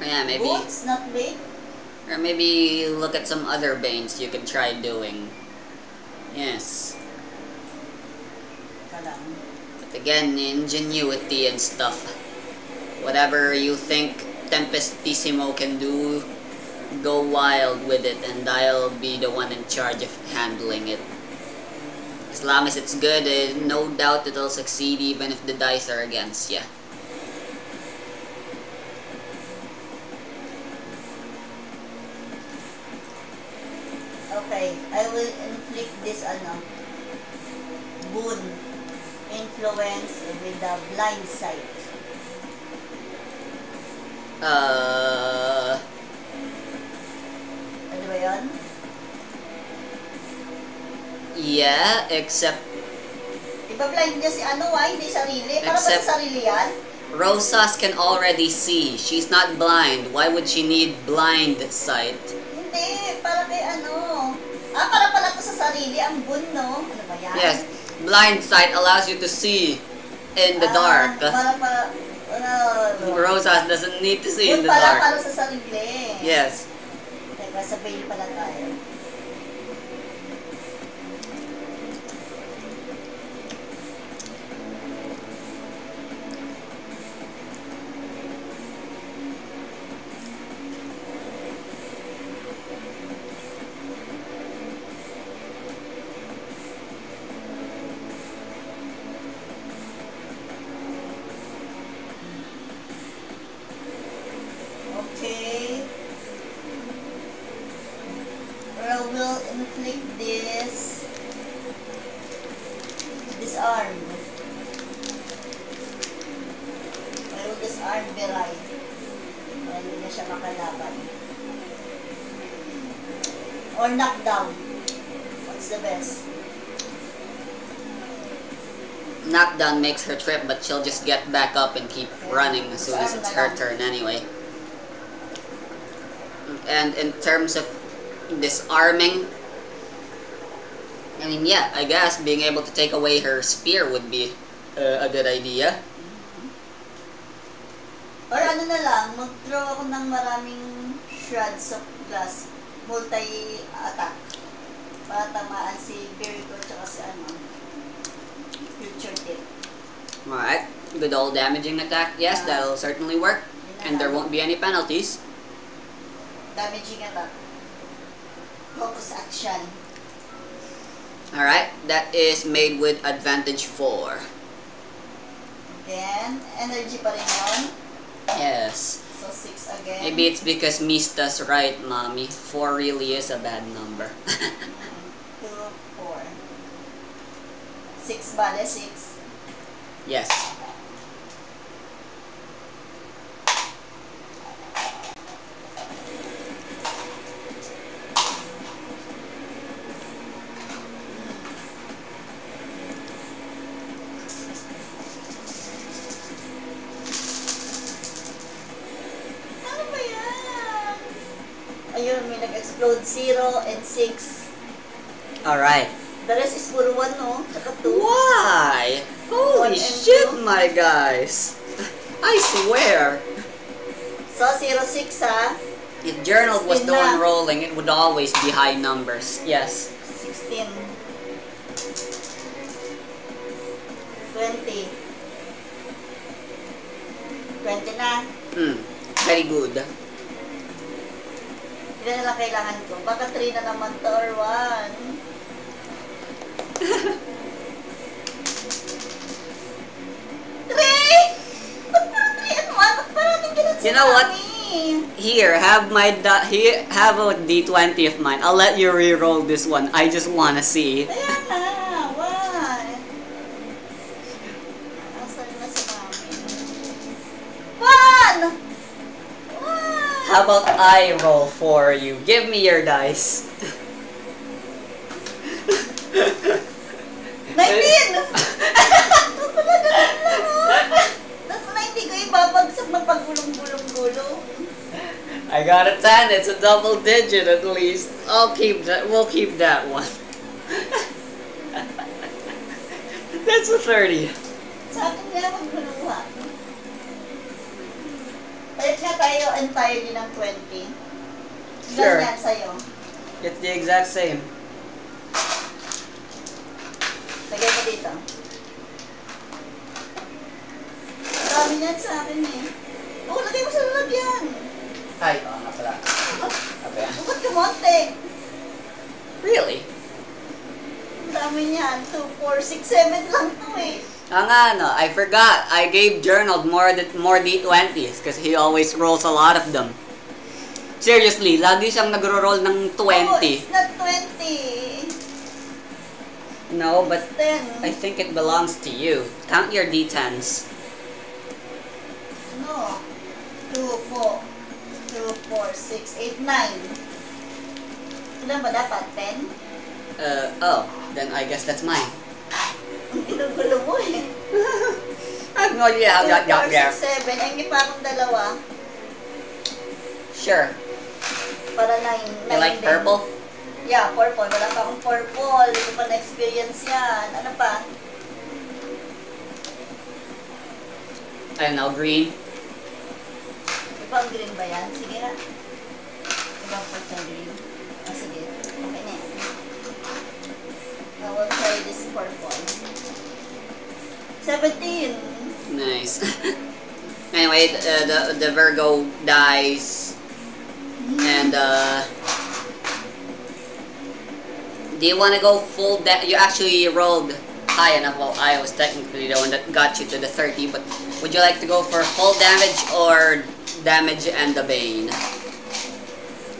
Yeah, maybe. Boots, not big. Or maybe look at some other banes you can try doing. Yes. But again, ingenuity and stuff. Whatever you think Tempestissimo can do, go wild with it and I'll be the one in charge of handling it. As long as it's good, no doubt it'll succeed even if the dice are against you. Okay, I will inflict this boon influence with the blind sight. Ano ba yun? Yeah, except Iba-blind niya si hindi sarili. Para ba Except- sa sarili yan? Rosas can already see. She's not blind. Why would she need blind sight? Hindi, para kay para pala to sa sarili, ang boon, no? Ano ba yan? Yes, blind sight allows you to see in the dark. Para Rosas doesn't need to see in boon the pala dark. para sa sarili. Yes. Teka, sa veil pala tayo. Okay. I will inflict disarm. I will disarm Beray. Para hindi na siya makalaban. Or knock down. What's the best? Knockdown makes her trip, but she'll just get back up and keep running as soon as it's her turn anyway. And in terms of disarming, I mean, yeah, I guess being able to take away her spear would be a good idea. Or ano na lang, mag-throw ako ng maraming shards of glass, multi-attack, para tamaan si Biriko tsaka si future tip. Alright, good old damaging attack. Yes, that'll certainly work. And there won't be any penalties. Damaging attack. Focus action. Alright, that is made with advantage 4. Then, energy pa rin yun. Yes. So, 6 again. Maybe it's because Mista's right, mommy. 4 really is a bad number. 2, 4. 6 bale, 6. Yes. Ano ba yan? Ayun, may nag-explode 0 and 6. Alright. The rest is puro 1, no? Tsaka 2. Why? Holy 1 and shit, 2. my guys. I swear. So, 0, 6, ha? If Journal was the 16 one na. rolling, it would always be high numbers. Yes. 16. 20. 20 na. Very good. Ilan na lang kailangan ko? Baka 3 na naman to or 1. 3! Ba't parang 3 and 1? Ba't parating ganun si You know what? Mami? Here, have have a D20 of mine. I'll let you re-roll this one. I just wanna see. Kaya na, why? Asan na si Mami? 1! Why? How about I roll for you? Give me your dice. 19! Tapos na hindi ko ibabagsak ng paggulong-gulong-gulong. I got a 10. It's a double digit at least. I'll keep that. We'll keep that one. That's a 30. Sa akin nga magguluhan. Palit nga tayo entirely ng 20. Sure. Ganyan sa'yo. It's the exact same. Lagay mo dito. Dami niyan sa akin eh. Oo, lagay mo sa lalagyan. Ay, oo nga pala. Okay. Ba't kumonte? Really? Dami niyan. 2, 4, 6, 7 lang to eh. Nga, no, I forgot. I gave Journal more D20s because he always rolls a lot of them. Seriously, lagi siyang nagro-roll ng 20. Oh, it's not 20. No, but It's 10. I think it belongs to you. Count your D10s. No. 2, 4. 2, 4, 6, 8, 9. Ilan ba dapat? 10? Oh, then I guess that's mine. Ang ginugulo mo eh. I have no idea how that got 2, 4, there. 6, 7. Ay, hindi pa akong dalawa. Sure. Para 9. You like purple? Yeah, purple. Wala pa akong purple. Hindi ko pa na-experience yan. Ano pa? I don't know, green. Ibang green ba yan? Sige nga. Ibang part ng green. Ah, sige. Okay na yan. I will try this purple. 17! Nice. Anyway, the Virgo dies. And, do you want to go full you actually rolled high enough. Well, I was technically the one that got you to the 30, but would you like to go for full damage or damage and the Bane?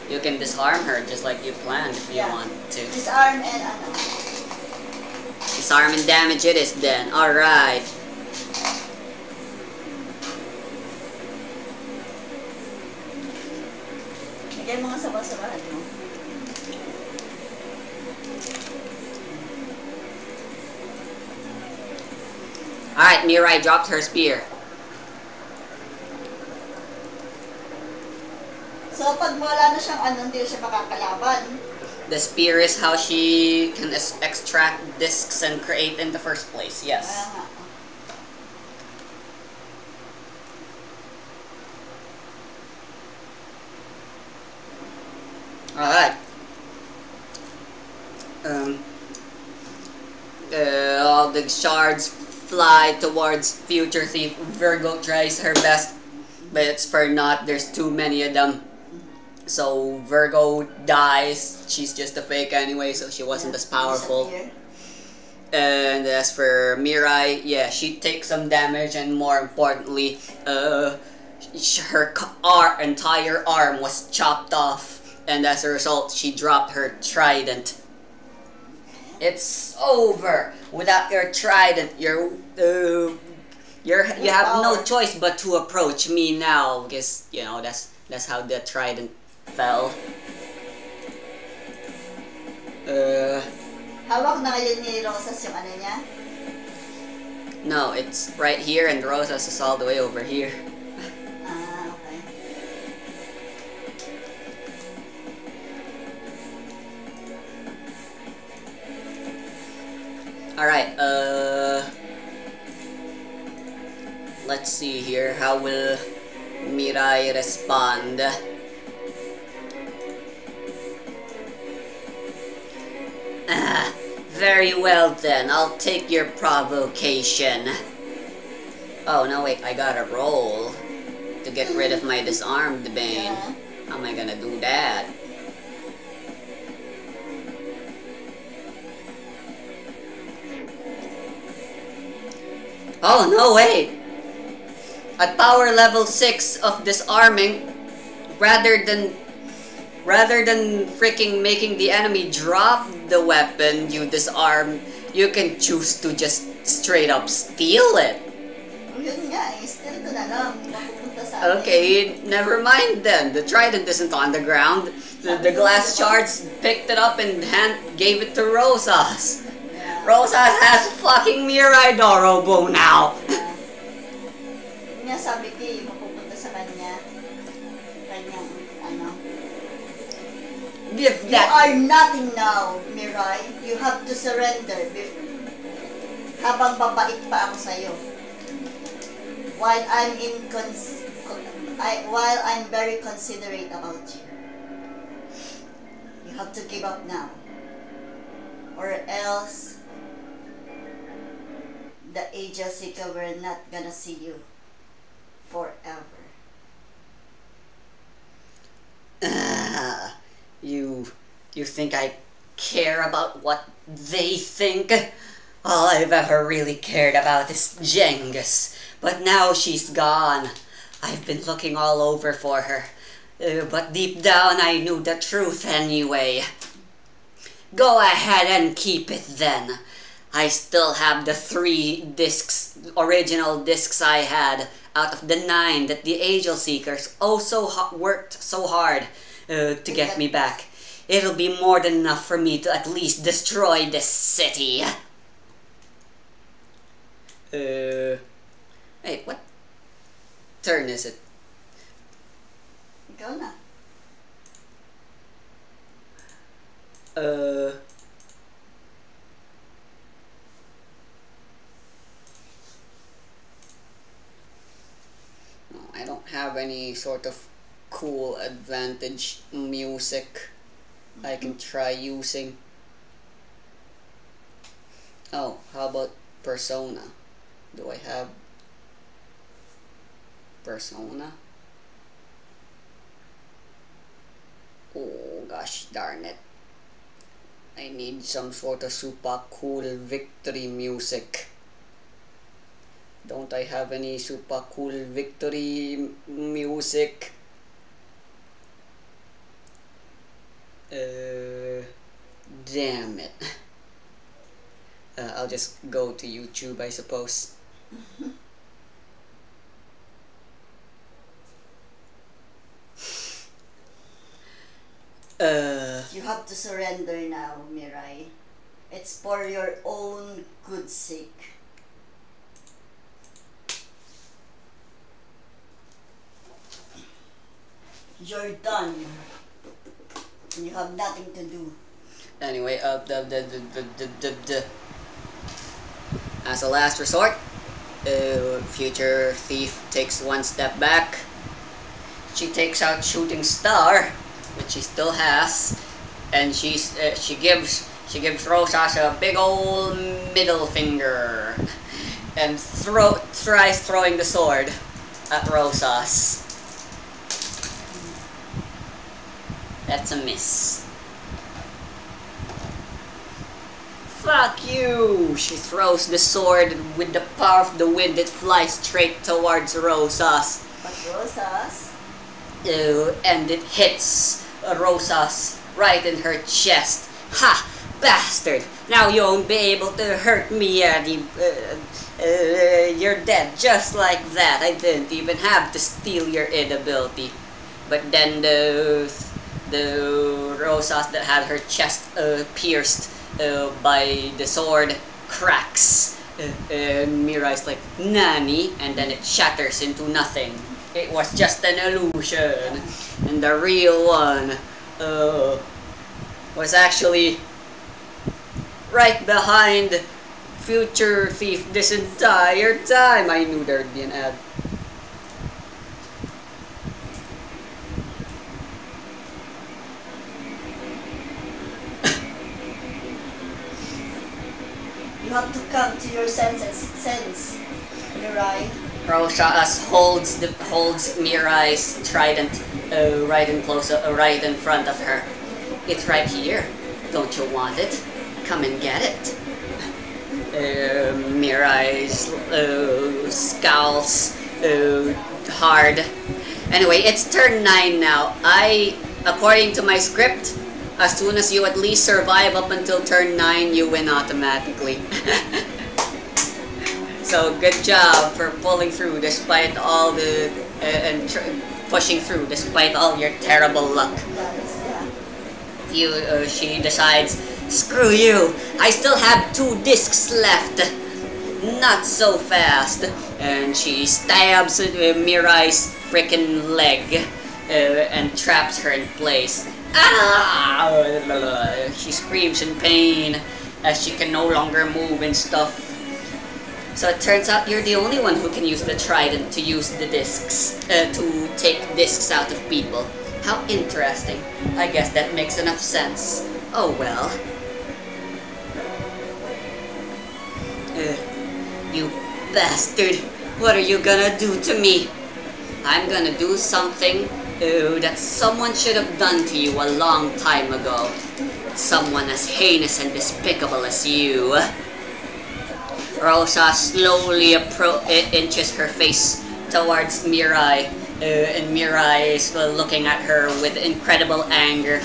You can disarm her just like you planned if you want to. Disarm and ano? Disarm and damage it is then. Alright. Bigay mga sabah-sabahan mo. Alright, Mirai dropped her spear. So, pag wala na siyang ano, hindi siya makakalaban. The spear is how she can extract discs and create in the first place, yes. Alright. All the shards fly towards Future Thief. Virgo tries her best, but it's for naught. There's too many of them. So Virgo dies. She's just a fake anyway, so she wasn't as powerful. And as for Mirai, yeah, she takes some damage, and more importantly, her entire arm was chopped off, and as a result, she dropped her trident. It's over. Without your trident, you have no choice but to approach me now, because you know that's how the trident fell. Hawak na kayo ni Rosas yung ano niya? No, it's right here, and Rosas is all the way over here. Ah, okay. Alright, let's see here. How will Mirai respond? Very well then, I'll take your provocation. Oh no, wait, I gotta roll to get rid of my disarmed Bane. Yeah. How am I gonna do that? Oh no, wait! At power level 6 of disarming, rather than freaking making the enemy drop the weapon you disarm, you can choose to just straight up steal it. Yun nga eh, steal ko na lang. Mapupunta sa akin. Okay, never mind then. The trident isn't on the ground. The glass shards picked it up and gave it to Rosas. Yeah. Rosas has fucking Mirai Dorobo now. Yun nga sabi ko eh, mapupunta sa kanya. Kanyang ano. Give You that. are nothing now, Mirai. You have to surrender. Habang babait pa ako sa'yo. While I'm very considerate about you. You have to give up now. Or else the Aegis Seeker we're not gonna see you forever. You think I care about what they think? All I've ever really cared about is Genghis. But now she's gone. I've been looking all over for her. But deep down I knew the truth anyway. Go ahead and keep it then. I still have the 3 discs, original discs I had, out of the 9 that the Angel Seekers worked so hard to get me back. It'll be more than enough for me to at least destroy this city. Wait, what turn is it? Go na. No, I don't have any sort of cool advantage music I can try using. Oh, how about Persona? Do I have Persona? Oh gosh darn it. I need some sort of super cool victory music. Don't I have any super cool victory music? Damn it. I'll just go to YouTube, I suppose. You have to surrender now, Mirai. It's for your own good sake. You're done. You have nothing to do. Anyway, as a last resort, future thief takes 1 step back. She takes out Shooting Star, which she still has, and she gives Rosas a big old middle finger, and tries throwing the sword at Rosas. That's a miss. Fuck you! She throws the sword, and with the power of the wind, it flies straight towards Rosas. But Rosas? And it hits Rosas right in her chest. Ha! Bastard! Now you won't be able to hurt me, Eddie. You're dead just like that. I didn't even have to steal your id ability. But then the Rosas that had her chest pierced by the sword cracks. And Mirai's like, "Nani?" And then it shatters into nothing. It was just an illusion. And the real one was actually right behind Future Thief this entire time. I knew there'd be an ad. You have to come to your sense, Mirai. Rosas holds Mirai's trident right in front of her. It's right here. Don't you want it? Come and get it. Mirai scowls hard. Anyway, it's turn 9 now. According to my script, as soon as you at least survive up until turn 9, you win automatically. So good job for pulling through despite all the pushing through despite all your terrible luck. She decides, screw you! I still have 2 discs left. Not so fast. And she stabs Mirai's freaking leg and traps her in place. Ah! She screams in pain as she can no longer move and stuff. So it turns out you're the only one who can use the trident to use the discs, to take discs out of people. How interesting. I guess that makes enough sense. Oh well. You bastard. What are you gonna do to me? I'm gonna do something that someone should have done to you a long time ago. Someone as heinous and despicable as you. Rosa slowly inches her face towards Mirai and Mirai is looking at her with incredible anger,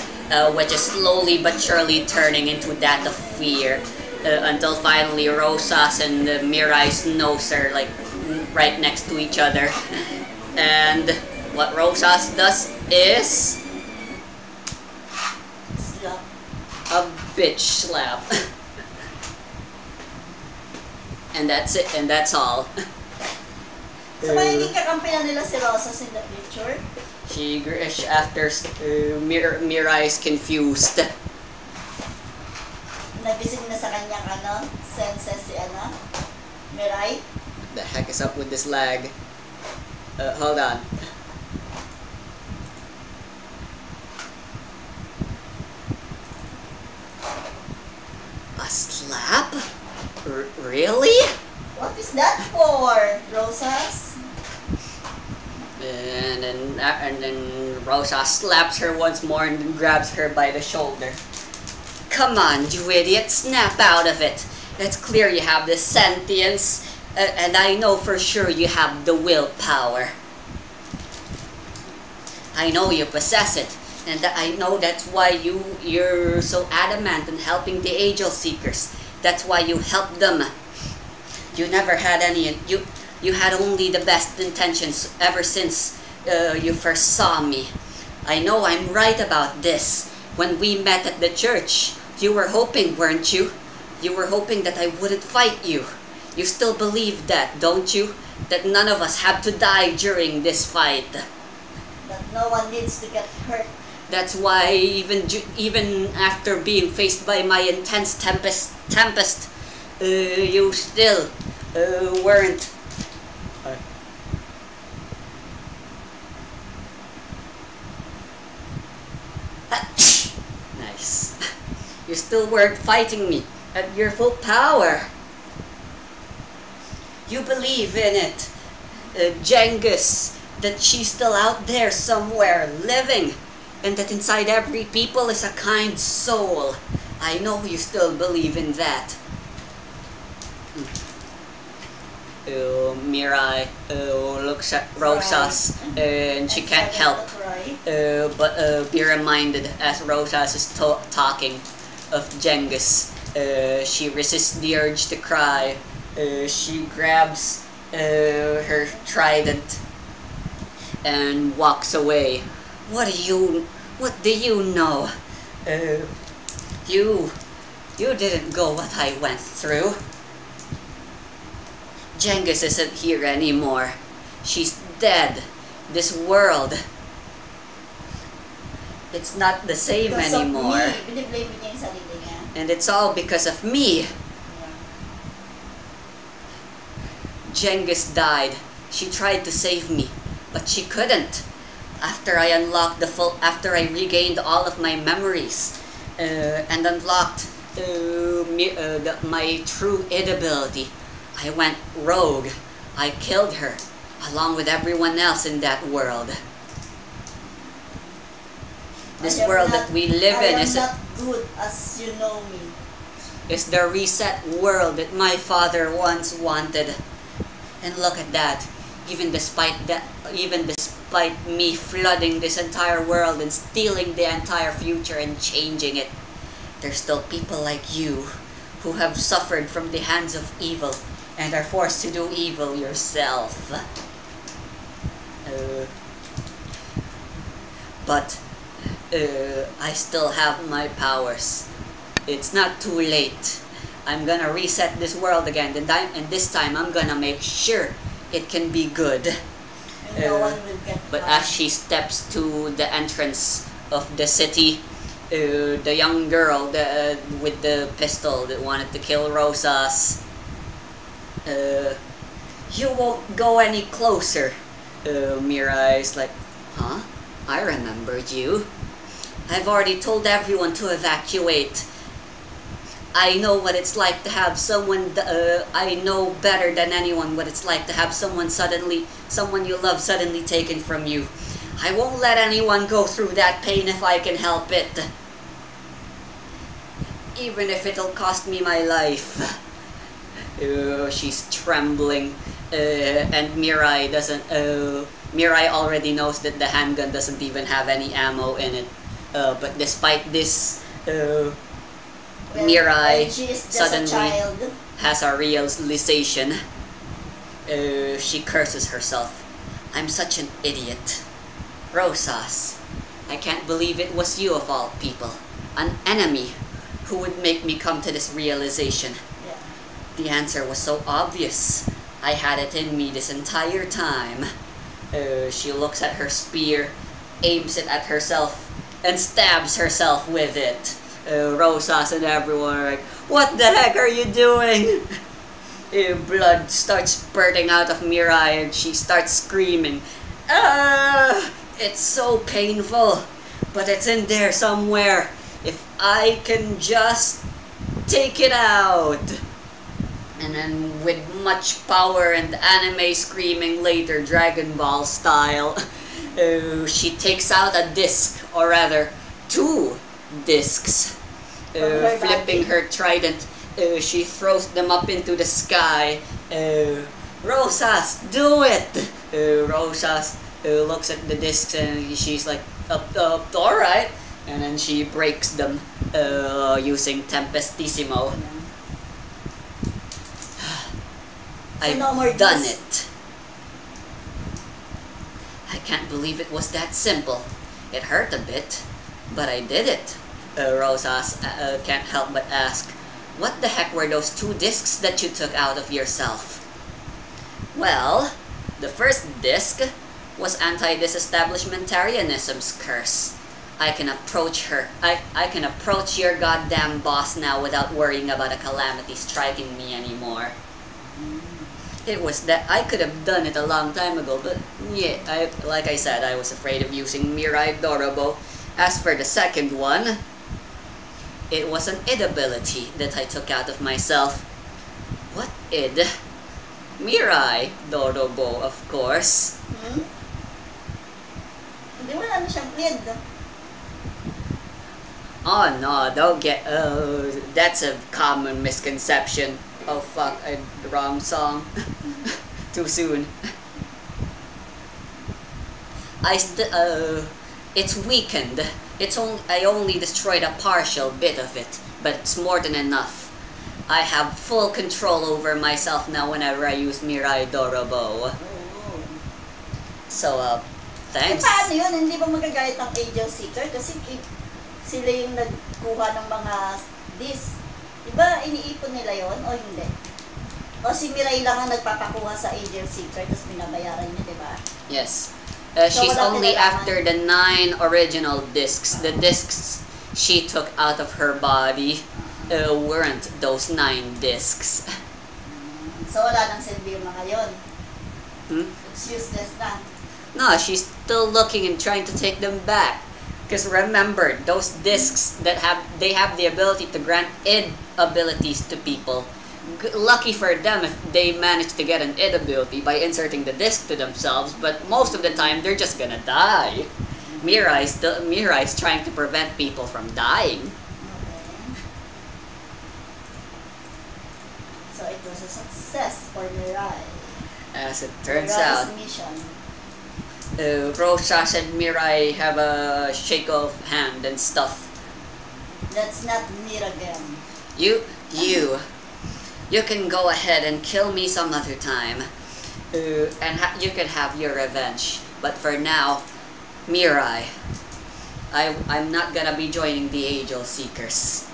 which is slowly but surely turning into that of fear, until finally Rosas and Mirai's nose are like right next to each other. And what Rosas does is Slap. a bitch slap. And that's it, and that's all. So magiging kakampi na nila si Rosas in the future? After Mirai is confused. Nagising na sa kanyang senses si Mirai. The heck is up with this lag? Hold on. A slap? Really? What is that for, Rosas? And then Rosa slaps her once more and then grabs her by the shoulder. Come on, you idiot, snap out of it. It's clear you have the sentience, and I know for sure you have the willpower. I know you possess it, and I know that's why you're so adamant in helping the Angel Seekers. That's why you helped them. You never had any, you had only the best intentions ever since you first saw me. I know I'm right about this. When we met at the church, you were hoping, weren't you? You were hoping that I wouldn't fight you. You still believe that, don't you? That none of us have to die during this fight. That no one needs to get hurt. That's why even after being faced by my intense tempest, you still weren't. Nice. You still weren't fighting me at your full power. You believe in it, Genghis, that she's still out there somewhere living, and that inside every people is a kind soul. I know you still believe in that. Mirai looks at Rosas, and she can't help but be reminded as Rosas is talking of Genghis. She resists the urge to cry. She grabs her trident and walks away. What do you know? You didn't go what I went through. Genghis isn't here anymore. She's dead. This world, it's not the same anymore. And it's all because of me. Genghis died. She tried to save me, but she couldn't. After I regained all of my memories and unlocked my true id ability, I went rogue. I killed her, along with everyone else in that world. This world that we live in is not good as you know me. Is the reset world that my father once wanted. And look at that. Even despite me flooding this entire world and stealing the entire future and changing it, there's still people like you who have suffered from the hands of evil and are forced to do evil yourself. But I still have my powers. It's not too late. I'm gonna reset this world again, and this time I'm gonna make sure it can be good. And no one will get but harmed. as she steps to the entrance of the city, the young girl with the pistol that wanted to kill Rosas, you won't go any closer. Mirai is like, huh? I remembered you. I've already told everyone to evacuate. I know what it's like to have someone, I know better than anyone what it's like to have someone you love suddenly taken from you. I won't let anyone go through that pain if I can help it. Even if it'll cost me my life. She's trembling, and Mirai Mirai already knows that the handgun doesn't even have any ammo in it. But despite this, Mirai she is just suddenly a child. has a realization. She curses herself. I'm such an idiot. Rosas, I can't believe it was you of all people. An enemy who would make me come to this realization. Yeah. The answer was so obvious. I had it in me this entire time. She looks at her spear, aims it at herself, and stabs herself with it. Rosas and everyone are like, what the heck are you doing? Blood starts spurting out of Mirai and she starts screaming. Ah! It's so painful, but it's in there somewhere. If I can just take it out. And then with much power and anime screaming later, Dragon Ball style, she takes out a disc, or rather, 2 discs. Flipping her trident, she throws them up into the sky. Rosas, do it! Rosas looks at the discs and she's like, alright. And then she breaks them using Tempestissimo. I've done it. I can't believe it was that simple. It hurt a bit, but I did it. Rosas can't help but ask, what the heck were those 2 discs that you took out of yourself? Well, the first disc was anti-disestablishmentarianism's curse. I can approach her. I can approach your goddamn boss now without worrying about a calamity striking me anymore. It was that I could have done it a long time ago, but yeah, like I said, I was afraid of using Mirai Dorobo. As for the second one, it was an id ability that I took out of myself. What id? Mirai Dorobo, of course. Hindi, wala na siyang id. Oh no, don't get, that's a common misconception. Oh fuck, I did the wrong song. Too soon. It's weakened. I only destroyed a partial bit of it, but it's more than enough. I have full control over myself now whenever I use Mirai Dorobo. So, thanks. Paano yun? Hindi ba magagalit ang Angel Seeker? Kasi sila yung nagkuha ng mga disc. Diba iniipon nila yon o hindi? O si Mirai lang ang nagpapakuha sa Angel Seeker tapos binabayaran niya, diba? Yes. She's only after the 9 original discs. The discs she took out of her body weren't those 9 discs. So wala nang silbi yung mga yon. It's useless na. No, she's still looking and trying to take them back. Because remember, those discs that have the ability to grant id abilities to people. Lucky for them if they manage to get an id ability by inserting the disc to themselves, but most of the time they're just gonna die. Mirai's trying to prevent people from dying. Okay. So it was a success for Mirai. As it turns Mirai's out, mission. Rosas and Mirai have a shake of hand and stuff. Let's not meet again. You can go ahead and kill me some other time, and you can have your revenge. But for now, Mirai, I'm not gonna be joining the Angel Seekers.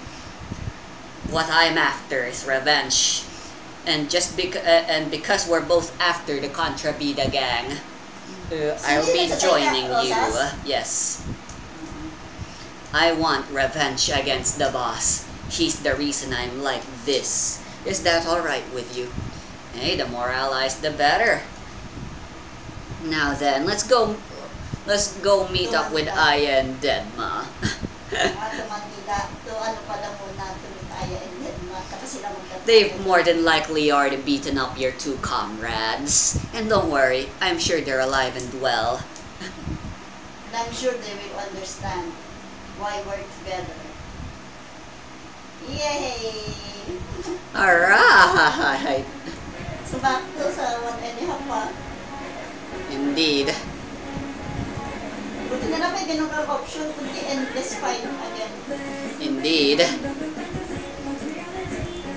What I'm after is revenge, and because we're both after the Contrabida gang, I'll be joining you. Yes. I want revenge against the boss. He's the reason I'm like this. Is that alright with you? Hey, the more allies, the better. Now then, let's go meet up with Aya and Deadma. They've more than likely already beaten up your 2 comrades. And don't worry, I'm sure they're alive and well. And I'm sure they will understand why we're together. Yay! Alright! So back to sa 1.5 pa. Indeed. Sana may ganun kang option kundi endless fight again. Indeed.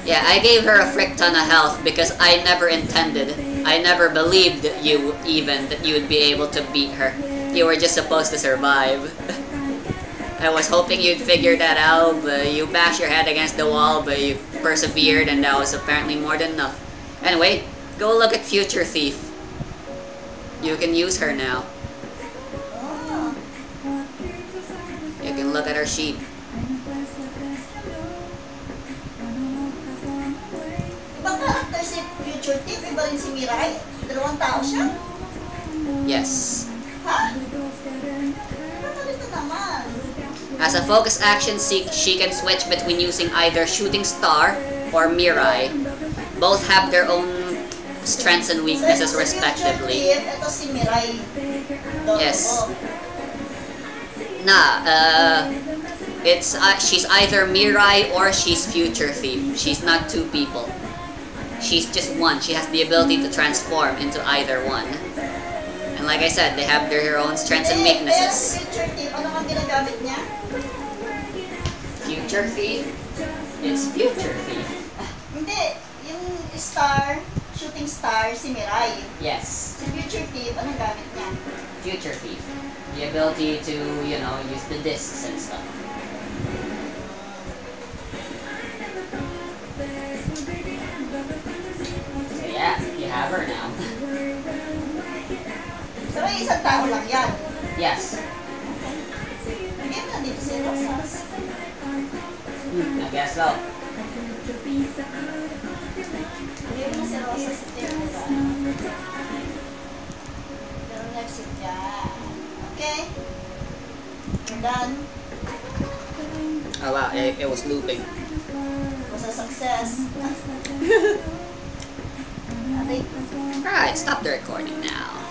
Yeah, I gave her a frick ton of health because I never believed that you would be able to beat her. You were just supposed to survive. I was hoping you'd figure that out, but you bashed your head against the wall, but you persevered, and that was apparently more than enough. Anyway, go look at Future Thief. You can use her now. You can look at her sheet. Ibang character si Future Thief, iba rin si Mirai. Dalawang tao siya. Yes. Ha? Nakalito naman. As a focus action, she can switch between using either Shooting Star or Mirai. Both have their own strengths and weaknesses respectively. Ito si Mirai. Yes. Nah, she's either Mirai or she's Future Thief. She's not two people. She's just one. She has the ability to transform into either one. And like I said, they have their own strengths and weaknesses. Future Thief, ano ang ginagamit niya? Future Thief? It's Future Thief. Hindi, yung star, Shooting Star, si Mirai. Yes. Si Future Thief, anong gamit niya? Future Thief. The ability to, you know, use the discs and stuff. So yeah, you have her now. Pero isang tao lang yan. Yes. Hindi mo na dito si Rosas. I guess so. Hindi mo na si Rosas sa tira. Pero nag-sit dyan. Okay? We're done. Oh wow, it was looping. It was a success. Alright, stop the recording now.